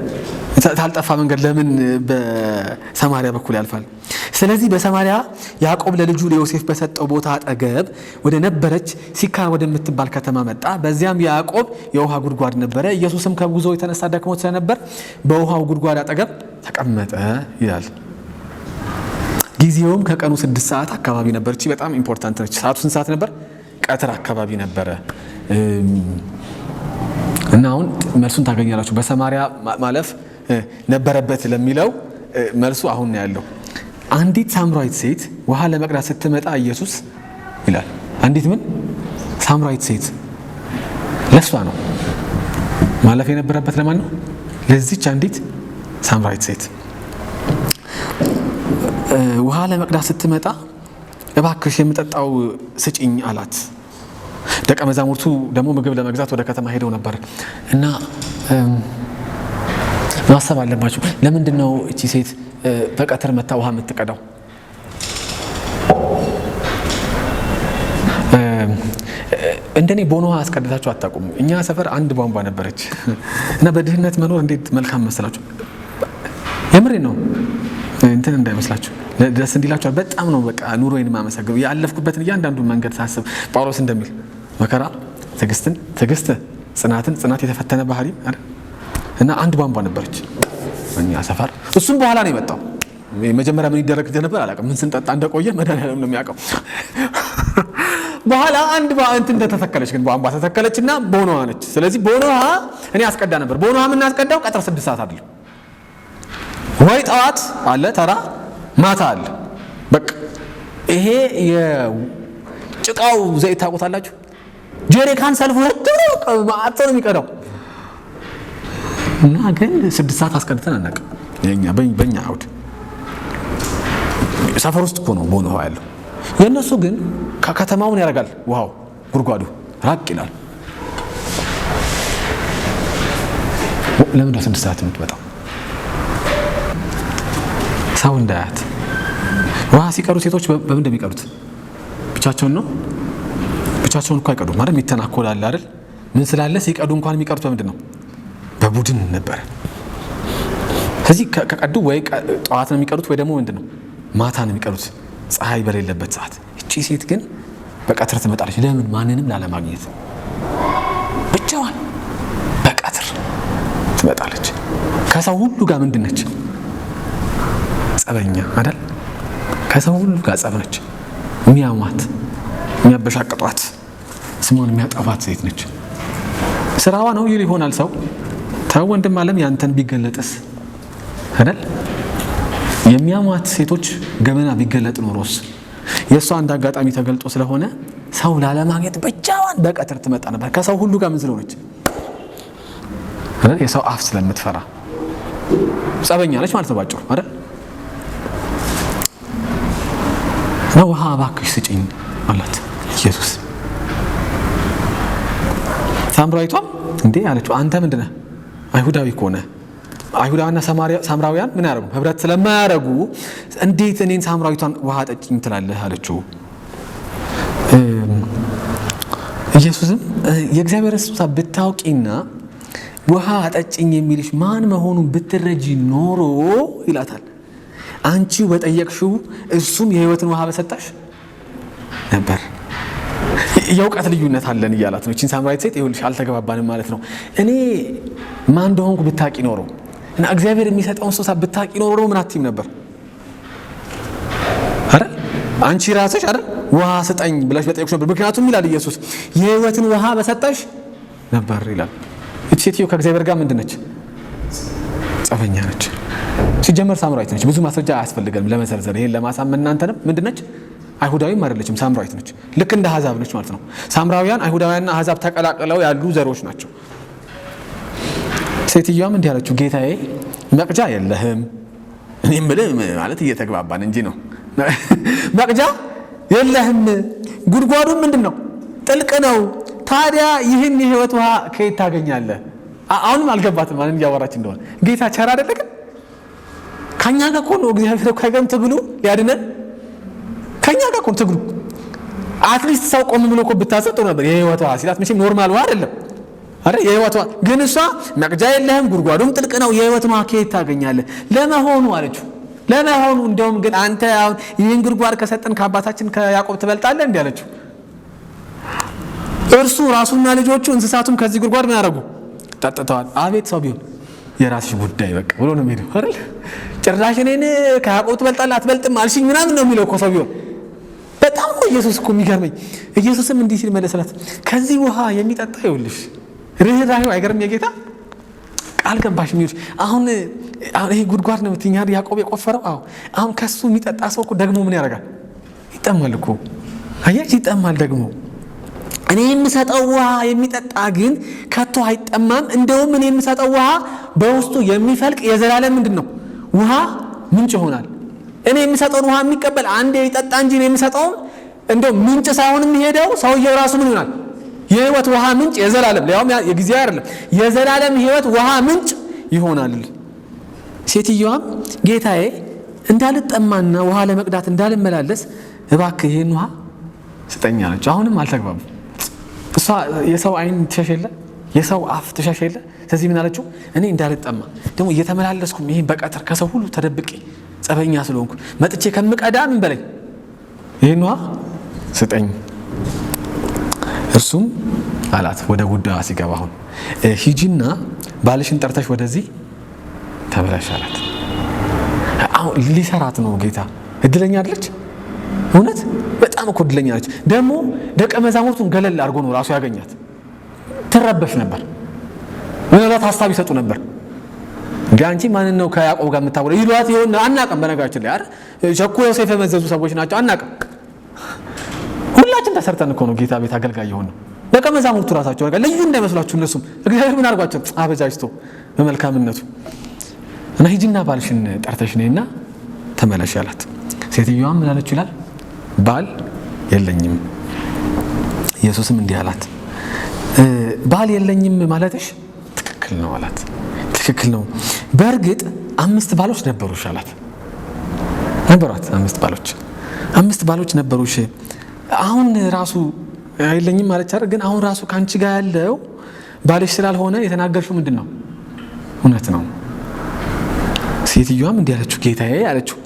ታልጠፋ መንገድ ለምን በሰማሪያ በኩል ያልፋል? ስለዚህ በሰማሪያ ያዕቆብ ለልጁ ለዮሴፍ በሰጠው ቦታ አጠገብ ወደ ነበረች ሲካር ወደምትባል ከተማ መጣ። በዚያም ያዕቆብ የውሃ ጉድጓድ ነበረ። ኢየሱስም ከጉዞ የተነሳ ደክሞት ስለነበር በውሃው ጉድጓድ አጠገብ ተቀመጠ ይላል። ጊዜውም ከቀኑ 6 ሰዓት አካባቢ ነበር። እቺ በጣም ኢምፖርታንት ነች። ሰዓቱ ስንት ሰዓት ነበር? ቀትር አካባቢ ነበረ። እና አሁን መልሱን ታገኛላችሁ። በሰማሪያ ማለፍ ነበረበት ለሚለው መልሱ አሁን ነው ያለው። አንዲት ሳምራዊት ሴት ውሃ ለመቅዳት ስትመጣ ኢየሱስ ይላል። አንዲት ምን ሳምራዊት ሴት ለሷ ነው ማለፍ የነበረበት። ለማን ነው? ለዚች አንዲት ሳምራዊት ሴት ውሃ ለመቅዳት ስትመጣ እባክሽ የምጠጣው ስጪኝ አላት። ደቀ መዛሙርቱ ደግሞ ምግብ ለመግዛት ወደ ከተማ ሄደው ነበር እና ማሰብ አለባቸው። ለምንድን ነው እቺ ሴት በቀትር መታ ውሃ የምትቀዳው? እንደኔ ቦኖ ውሃ አስቀድታችሁ አታውቁም? እኛ ሰፈር አንድ ቧንቧ ነበረች እና በድህነት መኖር እንዴት መልካም መሰላችሁ። የምሬ ነው እንትን እንዳይመስላችሁ ደስ እንዲላችኋል። በጣም ነው በቃ ኑሮዬን ማመሰግነው ያለፍኩበትን እያንዳንዱን መንገድ ሳስብ ጳውሎስ እንደሚል መከራ ትዕግስትን፣ ትዕግስት ጽናትን፣ ጽናት የተፈተነ ባህሪ አይደል እና አንድ ቧንቧ ነበረች እኛ ሰፈር። እሱም በኋላ ነው የመጣው። መጀመሪያ ምን ይደረግ ነበር አላውቅም። ምን ስንጠጣ እንደቆየ መድኃኒዓለም ነው የሚያውቀው። በኋላ አንድ እንትን ተተከለች፣ ግን ቧንቧ ተተከለችና በሆነ ውሃ ነች። ስለዚህ በሆነ ውሃ እኔ አስቀዳ ነበር። በሆነ ውሃ የምናስቀዳው ቀጥር 6 ሰዓት አይደለም ወይ ጠዋት አለ ተራ ማታ አለ። በቃ ይሄ የጭቃው ዘይት ታውቁታላችሁ። ጀሪካን ሰልፍ ማአቶ ነው የሚቀዳው። እና ግን 6 ሰዓት አስቀድተን አናውቅም። በእኛ አውድ ሰፈር ውስጥ እኮ ነው በሆነ ውሃ ያለው። የእነሱ ግን ከከተማውን ያደርጋል። ውሃው ጉድጓዱ ራቅ ይላል። ለምን 6 ሰዓት የምትመጣው? ሰው እንዳያት። ውሃ ሲቀዱ ሴቶች በምን እንደሚቀዱት ብቻቸውን ነው። ብቻቸውን እኮ አይቀዱም ማለት የሚተናኮላል አይደል? ምን ስላለ ሲቀዱ እንኳን የሚቀዱት በምንድን ነው? በቡድን ነበር። ስለዚህ ከቀዱ ወይ ጠዋት ነው የሚቀዱት ወይ ደግሞ ምንድን ነው ማታ ነው የሚቀዱት፣ ፀሐይ በሌለበት ሰዓት። እቺ ሴት ግን በቀትር ትመጣለች። ለምን? ማንንም ላለማግኘት ብቻዋን በቀትር ትመጣለች። ከሰው ሁሉ ጋር ምንድን ነች? ጸበኛ አይደል? ከሰው ሁሉ ጋር ጸብ ነች። የሚያሟት፣ የሚያበሻቅጧት፣ ስሟን የሚያጠፋት ሴት ነች። ስራዋ ነው ይል ይሆናል ሰው። ተው ወንድም ዓለም ያንተን ቢገለጥስ አይደል? የሚያሟት ሴቶች ገመና ቢገለጥ ኖሮስ? የእሷ አንድ አጋጣሚ ተገልጦ ስለሆነ ሰው ላለማግኘት ብቻዋን በቀትር ትመጣ ነበር። ከሰው ሁሉ ጋር ምን ስለሆነች? የሰው አፍ ስለምትፈራ ጸበኛ ነች ማለት ነው ባጭሩ አይደል? ነው ውሃ እባክሽ ስጪኝ አላት ኢየሱስ። ሳምራዊቷም እንዴ አለችው፣ አንተ ምንድነህ? አይሁዳዊ ከሆነ አይሁዳውያንና ሳምራውያን ምን ያደርጉ? ህብረት ስለማያደርጉ እንዴት እኔን ሳምራዊቷን ውሃ ጠጪኝ ትላለህ አለችው። ኢየሱስም የእግዚአብሔር ስጦታ ብታውቂና ውሃ ጠጪኝ የሚልሽ ማን መሆኑን ብትረጂ ኖሮ ይላታል፣ አንቺው በጠየቅሽው እሱም የህይወትን ውሃ በሰጣሽ ነበር። የእውቀት ልዩነት አለን እያላት ነው። እቺን ሳምራዊት ሴት ይኸውልሽ አልተገባባንም ማለት ነው። እኔ ማን እንደሆንኩ ብታቂ ኖሮ እና እግዚአብሔር የሚሰጠውን ስጦታ ብታቂ ኖሮ ምን አትይም ነበር? አረ አንቺ ራስሽ አረ ውሃ ስጠኝ ብለሽ በጠየቅሽ ነበር። ምክንያቱም ይላል ኢየሱስ የህይወትን ውሃ በሰጣሽ ነበር ይላል። እቺ ሴትዮ ከእግዚአብሔር ጋር ምንድን ነች? ጸበኛ ነች። ሲጀመር ሳምራዊት ነች። ብዙ ማስረጃ አያስፈልገንም ለመዘርዘር። ይሄን ለማሳመን እናንተንም ምንድን ነች? አይሁዳዊም አይደለችም፣ ሳምራዊት ነች። ልክ እንደ አሕዛብ ነች ማለት ነው። ሳምራውያን አይሁዳውያንና አሕዛብ ተቀላቅለው ያሉ ዘሮች ናቸው። ሴትዮዋም እንዲህ አለችው፣ ጌታዬ መቅጃ የለህም። እኔም ብልህ ማለት እየተግባባን እንጂ ነው። መቅጃ የለህም፣ ጉድጓዱም ምንድን ነው? ጥልቅ ነው። ታዲያ ይህን የህይወት ውሃ ከየት ታገኛለህ? አሁንም አልገባትም ማለት እያወራች እንደሆነ። ጌታ ቸር አይደለ ግን? ከኛ ጋር እኮ ነው እግዚአብሔር እኮ አይገርም ትግሉ ሊያድነን ከኛ ጋር እኮ ትግሉ። አትሊስት ሰው ቆም ብሎ እኮ ብታሰጥ ነበር። የህይወት ውሃ ሲላት መቼም ኖርማል ውሃ አይደለም አይደል? የህይወት ውሃ ግን እሷ መቅጃ የለህም፣ ጉድጓዱም ጥልቅ ነው፣ የህይወት ውሃ ከየት ታገኛለህ? ለመሆኑ አለችው። ለመሆኑ እንደውም ግን አንተ አሁን ይህን ጉድጓድ ከሰጠን ከአባታችን ከያዕቆብ ትበልጣለህ እንዴ አለችው። እርሱ ራሱና ልጆቹ እንስሳቱም ከዚህ ጉድጓድ ምን ያደረጉ? ጠጥተዋል። አቤት ሰው ቢሆን የራስሽ ጉዳይ በቃ ብሎ ነው የሚሄደው አይደል? ጭራሽ እኔን ከያዕቆብ ትበልጣለህ አትበልጥም አልሽኝ ምናምን ነው የሚለው እኮ ሰው ቢሆን። በጣም እኮ ኢየሱስ እኮ የሚገርመኝ። ኢየሱስም እንዲህ ሲል መለሰላት፣ ከዚህ ውሃ የሚጠጣ ይኸውልሽ ርኅራኄው አይገርም? የጌታ ቃል ገባሽ የሚሉሽ አሁን ይሄ ጉድጓድ ነው የምትይኝ ያዕቆብ የቆፈረው። አዎ አሁን ከሱ የሚጠጣ ሰው እኮ ደግሞ ምን ያደርጋል? ይጠማል እኮ አያች፣ ይጠማል ደግሞ። እኔ የምሰጠው ውሃ የሚጠጣ ግን ከቶ አይጠማም። እንደውም እኔ የምሰጠው ውሃ በውስጡ የሚፈልቅ የዘላለም ምንድን ነው ውሃ ምንጭ ይሆናል። እኔ የምሰጠውን ውሃ የሚቀበል አንዴ ይጠጣ እንጂ እኔ የምሰጠውን እንደው ምንጭ ሳይሆን የሚሄደው ሰውየው ራሱ ምን ይሆናል? የህይወት ውሃ ምንጭ የዘላለም ሊያውም የጊዜ አይደለም የዘላለም ህይወት ውሃ ምንጭ ይሆናል። ሴትዮዋም ጌታዬ እንዳልጠማና ውሃ ለመቅዳት እንዳልመላለስ እባክህ ይህን ውሃ ስጠኝ አለች። አሁንም አልተግባቡ። እሷ የሰው አይን ትሸሸለ፣ የሰው አፍ ትሸሸለ። ስለዚህ ምን አለችው? እኔ እንዳልጠማ ደግሞ እየተመላለስኩም ይሄን በቀትር ከሰው ሁሉ ተደብቄ ጸበኛ ስለሆንኩ መጥቼ ከምቀዳ ምን በለኝ ይህን ውሃ ስጠኝ። እርሱም አላት ወደ ጉዳዩ ሲገባ አሁን ሂጂና ባልሽን ጠርተሽ ወደዚህ ተመለሽ አላት። አሁን ሊሰራት ነው ጌታ። እድለኛ አይደለች? እውነት በጣም እኮ እድለኛ ነች። ደግሞ ደቀ መዛሙርቱን ገለል አድርጎ ነው ራሱ ያገኛት። ትረበሽ ነበር፣ ምናልባት ሀሳብ ይሰጡ ነበር። አንቺ ማንን ነው ከያዕቆብ ጋር የምታወራው ይሏት ይሆን አናውቅም። በነገራችን ላይ አይደል ቸኩለው ሰይፍ የመዘዙ ሰዎች ናቸው። አናውቅም። ሁላችን ተሰርተን እኮ ነው ጌታ ቤት አገልጋይ የሆነው። ደቀ መዛሙርቱ ራሳቸው አርጋ ልዩ እንዳይመስላችሁ እነሱም እግዚአብሔር ምን አድርጓቸው አበጃጅቶ በመልካምነቱ እና ሂጂና ባልሽን ጠርተሽ ነይና ተመለሽ አላት። ሴትዮዋም ምን አለች ይላል? ባል የለኝም። ኢየሱስም እንዲህ አላት፣ ባል የለኝም ማለትሽ ትክክል ነው አላት። ትክክል ነው። በእርግጥ 5 ባሎች ነበሩሽ አላት። ነበሯት 5 ባሎች ነበሩሽ። አሁን ራሱ አይለኝም ማለት አይደል? ግን አሁን ራሱ ካንቺ ጋር ያለው ባልሽ ስላልሆነ የተናገርሽው ምንድነው? እውነት ነው። ሴትዮዋም እንዲህ አለችው፣ ጌታዬ አለችው፣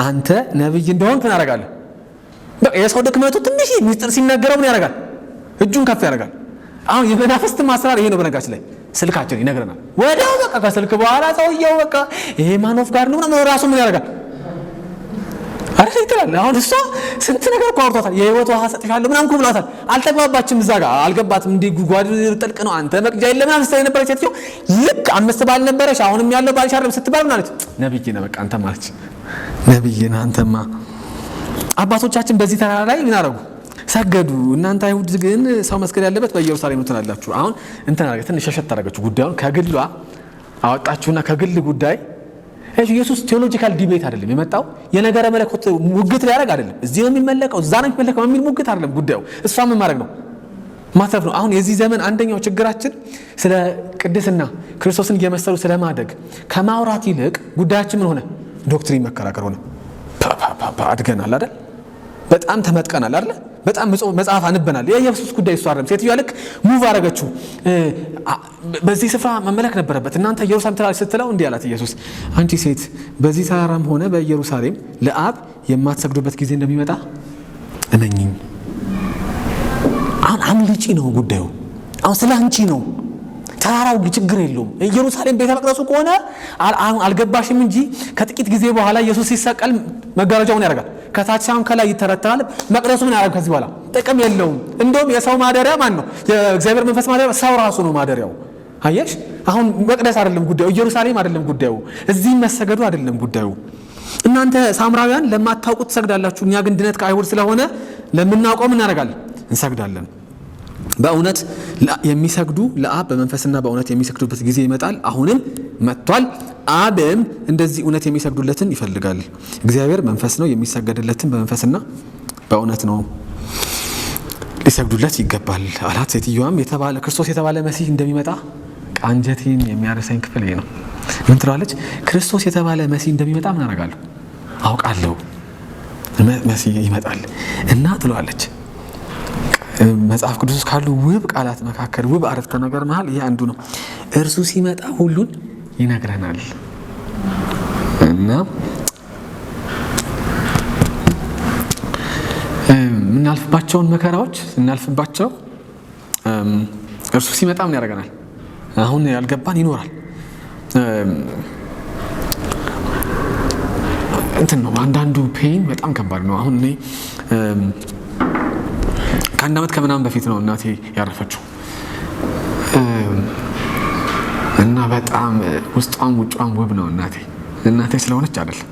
አንተ ነብይ እንደሆንክ ምን ያደርጋለህ? በቃ የሰው ድክመቱ ትንሽ ሚስጥር ሲነገረው ምን ያደርጋል? እጁን ከፍ ያደርጋል። አሁን የመናፍስት ማስራር ይሄ ነው። በነጋች ላይ ስልካችን ይነግረናል። ወዲያው በቃ ከስልክ በኋላ ሰውየው በቃ ይሄ ማኖፍ ጋር ነው ራሱ ምን ያደርጋል? አረህ ይጥላል። አሁን እሷ ስንት ነገር አውርቷታል። የህይወት ውሃ ሰጥሻለሁ ምናምን እኮ ብሏታል። አልተግባባችም። እዛ ጋር አልገባትም። እንዲህ ጉጓድ ጥልቅ ነው አንተ መቅጃ የለም ምናምን ስትል የነበረች ሴትዮ ልክ 5 ባል ነበረሽ አሁንም ያለው ባልሽ አይደለም ስትባል ምን አለች? ነብይ ነህ በቃ አንተ ማለች። ነብይ ነህ አንተማ። አባቶቻችን በዚህ ተራራ ላይ ምን አደረጉ? ሰገዱ። እናንተ አይሁድ ግን ሰው መስገድ ያለበት በኢየሩሳሌም ነው ትላላችሁ። አሁን እንትን አደረገ፣ ትንሽ ሸሸት አደረገችው። ጉዳዩን ከግሏ አወጣችሁና ከግል ጉዳይ ኢየሱስ ቴዎሎጂካል ዲቤት አይደለም የመጣው። የነገረ መለኮት ሙግት ሊያደርግ አይደለም። እዚህ ነው የሚመለከው እዛ ነው የሚመለከው የሚል ሙግት አይደለም ጉዳዩ። እሷ ምን ማድረግ ነው? ማተፍ ነው። አሁን የዚህ ዘመን አንደኛው ችግራችን ስለ ቅድስና ክርስቶስን እየመሰሉ ስለማደግ ከማውራት ይልቅ ጉዳያችን ምን ሆነ? ዶክትሪን መከራከር ሆነ። አድገናል አይደል? በጣም ተመጥቀናል አይደል? በጣም መጽሐፍ አንበናል። የኢየሱስ ጉዳይ እሱ አይደለም። ሴትዮዋ ልክ ሙቭ አደረገችው። በዚህ ስፍራ መመለክ ነበረበት። እናንተ ኢየሩሳሌም ተራራ ስትለው እንዲህ አላት ኢየሱስ፣ አንቺ ሴት በዚህ ተራራም ሆነ በኢየሩሳሌም ለአብ የማትሰግዱበት ጊዜ እንደሚመጣ እመኚኝ። አሁን አምልጪ ነው ጉዳዩ። አሁን ስለ አንቺ ነው። ተራራው ችግር የለውም። ኢየሩሳሌም ቤተ መቅደሱ ከሆነ አልገባሽም እንጂ ከጥቂት ጊዜ በኋላ ኢየሱስ ሲሰቀል መጋረጃውን ያደርጋል። ከታች ሳይሆን ከላይ ይተረተራል። መቅደሱ ምን ያደርጋል? ከዚህ በኋላ ጥቅም የለውም። እንደውም የሰው ማደሪያ ማን ነው? የእግዚአብሔር መንፈስ ማደሪያ ሰው ራሱ ነው ማደሪያው። አየሽ፣ አሁን መቅደስ አይደለም ጉዳዩ፣ ኢየሩሳሌም አይደለም ጉዳዩ፣ እዚህ መሰገዱ አይደለም ጉዳዩ። እናንተ ሳምራውያን ለማታውቁት ትሰግዳላችሁ፣ እኛ ግን ድነት ከአይሁድ ስለሆነ ለምናውቀው ምን እናደርጋለን? እንሰግዳለን። በእውነት የሚሰግዱ ለአብ በመንፈስና በእውነት የሚሰግዱበት ጊዜ ይመጣል፣ አሁንም መጥቷል። አብም እንደዚህ እውነት የሚሰግዱለትን ይፈልጋል። እግዚአብሔር መንፈስ ነው፣ የሚሰገድለትን በመንፈስና በእውነት ነው ሊሰግዱለት ይገባል አላት። ሴትዮዋም ክርስቶስ የተባለ መሲህ እንደሚመጣ አንጀቴን የሚያረሳኝ ክፍል ይሄ ነው። ምን ትላለች? ክርስቶስ የተባለ መሲህ እንደሚመጣ ምን አደርጋለሁ? አውቃለሁ። መሲህ ይመጣል እና ትለዋለች። መጽሐፍ ቅዱስ ካሉ ውብ ቃላት መካከል ውብ አረፍተ ነገር መሃል ይሄ አንዱ ነው። እርሱ ሲመጣ ሁሉን ይነግረናል እና ምናልፍባቸውን መከራዎች ስናልፍባቸው እርሱ ሲመጣ ምን ያደርገናል? አሁን ያልገባን ይኖራል። እንትን ነው አንዳንዱ ፔን በጣም ከባድ ነው። አሁን እኔ ከአንድ ዓመት ከምናምን በፊት ነው እናቴ ያረፈችው እና በጣም ውስጧም ውጯም ውብ ነው እናቴ ስለሆነች አይደለም።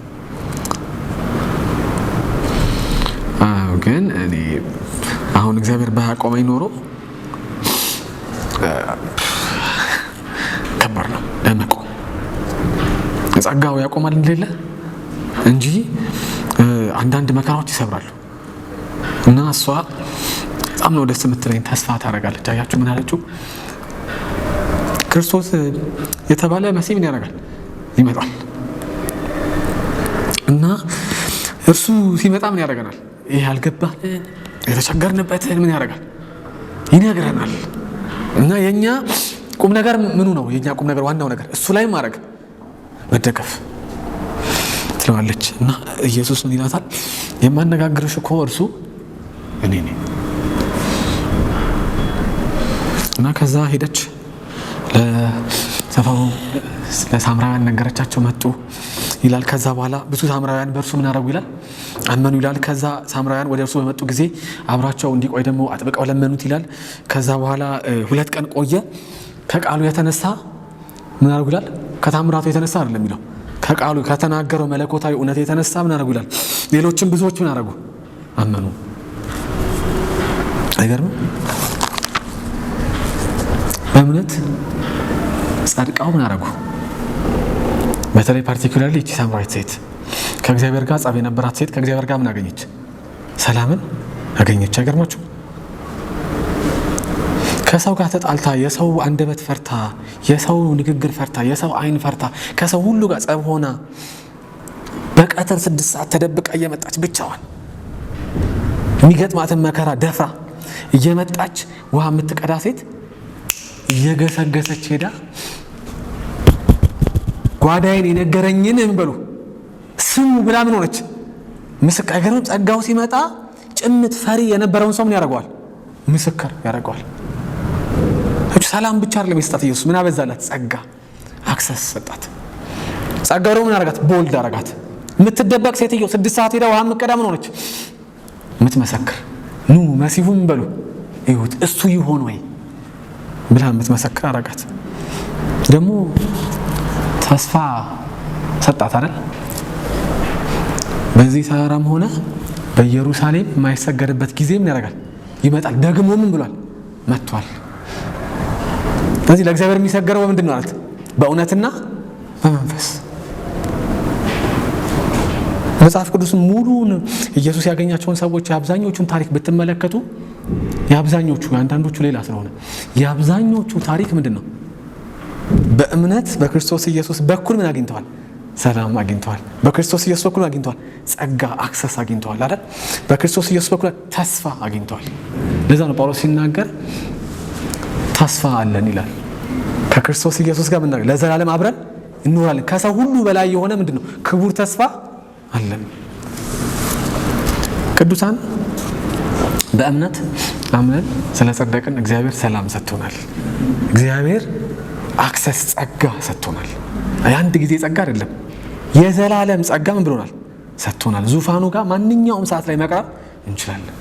ግን እኔ አሁን እግዚአብሔር ባያቆመኝ ኖሮ ከባድ ነው ለመቆም። ጸጋው ያቆማል እንደሌለ እንጂ አንዳንድ መከራዎች ይሰብራሉ እና እሷ በጣም ነው ደስ የምትለኝ። ተስፋ ታደርጋለች። አያችሁ ምን አለችው? ክርስቶስ የተባለ መሲህ ምን ያደርጋል? ይመጣል እና እርሱ ሲመጣ ምን ያደርገናል? ይሄ ያልገባን የተቸገርንበትን ምን ያደርጋል? ይነግረናል። እና የኛ ቁም ነገር ምኑ ነው? የኛ ቁም ነገር ዋናው ነገር እሱ ላይ ማድረግ መደገፍ ትለዋለች። እና ኢየሱስ ምን ይላታል? የማነጋግርሽ እኮ እርሱ እኔ ነኝ። እና ከዛ ሄደች ሰፈሩ ለሳምራውያን ነገረቻቸው፣ መጡ ይላል። ከዛ በኋላ ብዙ ሳምራውያን በእርሱ ምን አደረጉ ይላል? አመኑ ይላል። ከዛ ሳምራውያን ወደ እርሱ በመጡ ጊዜ አብራቸው እንዲቆይ ደግሞ አጥብቀው ለመኑት ይላል። ከዛ በኋላ 2 ቀን ቆየ። ከቃሉ የተነሳ ምን አደረጉ ይላል? ከታምራቱ የተነሳ አይደለም የሚለው፣ ከቃሉ ከተናገረው መለኮታዊ እውነት የተነሳ ምን አደረጉ ይላል? ሌሎችም ብዙዎች ምን አደረጉ? አመኑ። አይገርምም? በእምነት ጸድቀው ምን አደረጉ? በተለይ ፓርቲኩላርሊ እቺ ሳምራዊት ሴት ከእግዚአብሔር ጋር ጸብ የነበራት ሴት ከእግዚአብሔር ጋር ምን አገኘች? ሰላምን አገኘች። አይገርማችሁ? ከሰው ጋር ተጣልታ፣ የሰው አንደበት ፈርታ፣ የሰው ንግግር ፈርታ፣ የሰው አይን ፈርታ፣ ከሰው ሁሉ ጋር ጸብ ሆና በቀትር 6 ሰዓት ተደብቃ እየመጣች ብቻዋን የሚገጥማትን መከራ ደፍራ እየመጣች ውሃ የምትቀዳ ሴት እየገሰገሰች ሄዳ ጓዳዬን የነገረኝን እንበሉ ስሙ ብላ ምን ሆነች? ምስክር። አይገርምም? ጸጋው ሲመጣ ጭምት ፈሪ የነበረውን ሰው ምን ያደርገዋል? ምስክር ያደርገዋል። ሰላም ብቻ አይደለም የሰጣት ኢየሱስ፣ ምን አበዛላት? ጸጋ፣ አክሰስ ሰጣት። ጸጋው ደግሞ ምን አደረጋት? ቦልድ አደረጋት። የምትደበቅ ሴትዮ 6 ሰዓት ሄዳ ውሃ የምትቀዳ ምን ሆነች? የምትመሰክር። ኑ መሲሁም በሉ ይሁት እሱ ይሆን ወይ ብላ የምትመሰክር አደረጋት። ደግሞ ተስፋ ሰጣት አይደል? በዚህ ተራራም ሆነ በኢየሩሳሌም የማይሰገድበት ጊዜ ምን ያደርጋል? ይመጣል። ደግሞ ምን ብሏል? መጥቷል። ስለዚህ ለእግዚአብሔር የሚሰገረው በምንድን ነው አለት? በእውነትና በመንፈስ። መጽሐፍ ቅዱስ ሙሉን ኢየሱስ ያገኛቸውን ሰዎች የአብዛኞቹን ታሪክ ብትመለከቱ የአብዛኞቹ አንዳንዶቹ ሌላ ስለሆነ የአብዛኞቹ ታሪክ ምንድን ነው? በእምነት በክርስቶስ ኢየሱስ በኩል ምን አግኝተዋል? ሰላም አግኝተዋል። በክርስቶስ ኢየሱስ በኩል አግኝተዋል። ጸጋ አክሰስ አግኝተዋል አይደል? በክርስቶስ ኢየሱስ በኩል ተስፋ አግኝተዋል። ለዛ ነው ጳውሎስ ሲናገር ተስፋ አለን ይላል። ከክርስቶስ ኢየሱስ ጋር ምናገር ለዘላለም አብረን እንኖራለን። ከሰው ሁሉ በላይ የሆነ ምንድን ነው? ክቡር ተስፋ አለን። ቅዱሳን በእምነት አምነን ስለጸደቅን እግዚአብሔር ሰላም ሰጥቶናል። እግዚአብሔር አክሰስ ጸጋ ሰጥቶናል። የአንድ ጊዜ ጸጋ አይደለም፣ የዘላለም ጸጋ ምን ብሎናል? ሰጥቶናል። ዙፋኑ ጋር ማንኛውም ሰዓት ላይ መቅረብ እንችላለን።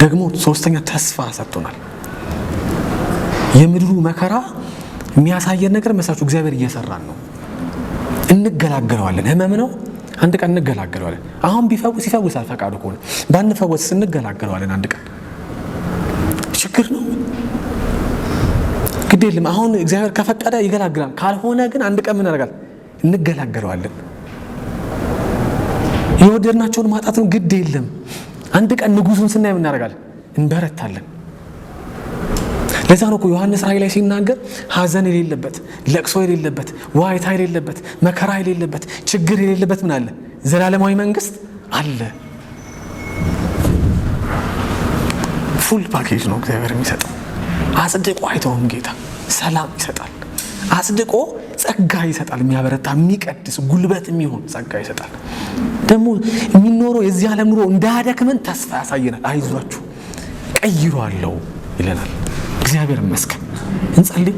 ደግሞ 3ኛ ተስፋ ሰጥቶናል። የምድሩ መከራ የሚያሳየን ነገር መሳችሁ እግዚአብሔር እየሰራን ነው። እንገላገለዋለን። ህመም ነው፣ አንድ ቀን እንገላገለዋለን። አሁን ቢፈውስ ይፈውሳል ፈቃዱ ከሆነ፣ ባንፈወስ እንገላገለዋለን አንድ ቀን። ችግር ነው፣ ግድ የለም። አሁን እግዚአብሔር ከፈቀደ ይገላግላል፣ ካልሆነ ግን አንድ ቀን ምን ያደርጋል? እንገላገለዋለን። የወደድናቸውን ማጣትም ግድ የለም። አንድ ቀን ንጉሱን ስናይ ምን እናደርጋለን? እንበረታለን። ለዛ ነው እኮ ዮሐንስ ራእይ ላይ ሲናገር ሐዘን የሌለበት፣ ለቅሶ የሌለበት፣ ዋይታ የሌለበት፣ መከራ የሌለበት፣ ችግር የሌለበት ምን አለ? ዘላለማዊ መንግስት አለ። ፉል ፓኬጅ ነው እግዚአብሔር የሚሰጠው። አጽድቆ አይተውም ጌታ ሰላም ይሰጣል። አጽድቆ ጸጋ ይሰጣል። የሚያበረታ የሚቀድስ ጉልበት የሚሆን ጸጋ ይሰጣል። ደግሞ የሚኖረው የዚህ ዓለም ኑሮ እንዳያደክመን ተስፋ ያሳየናል። አይዟችሁ ቀይሯለሁ ይለናል። እግዚአብሔር ይመስገን። እንጸልይ።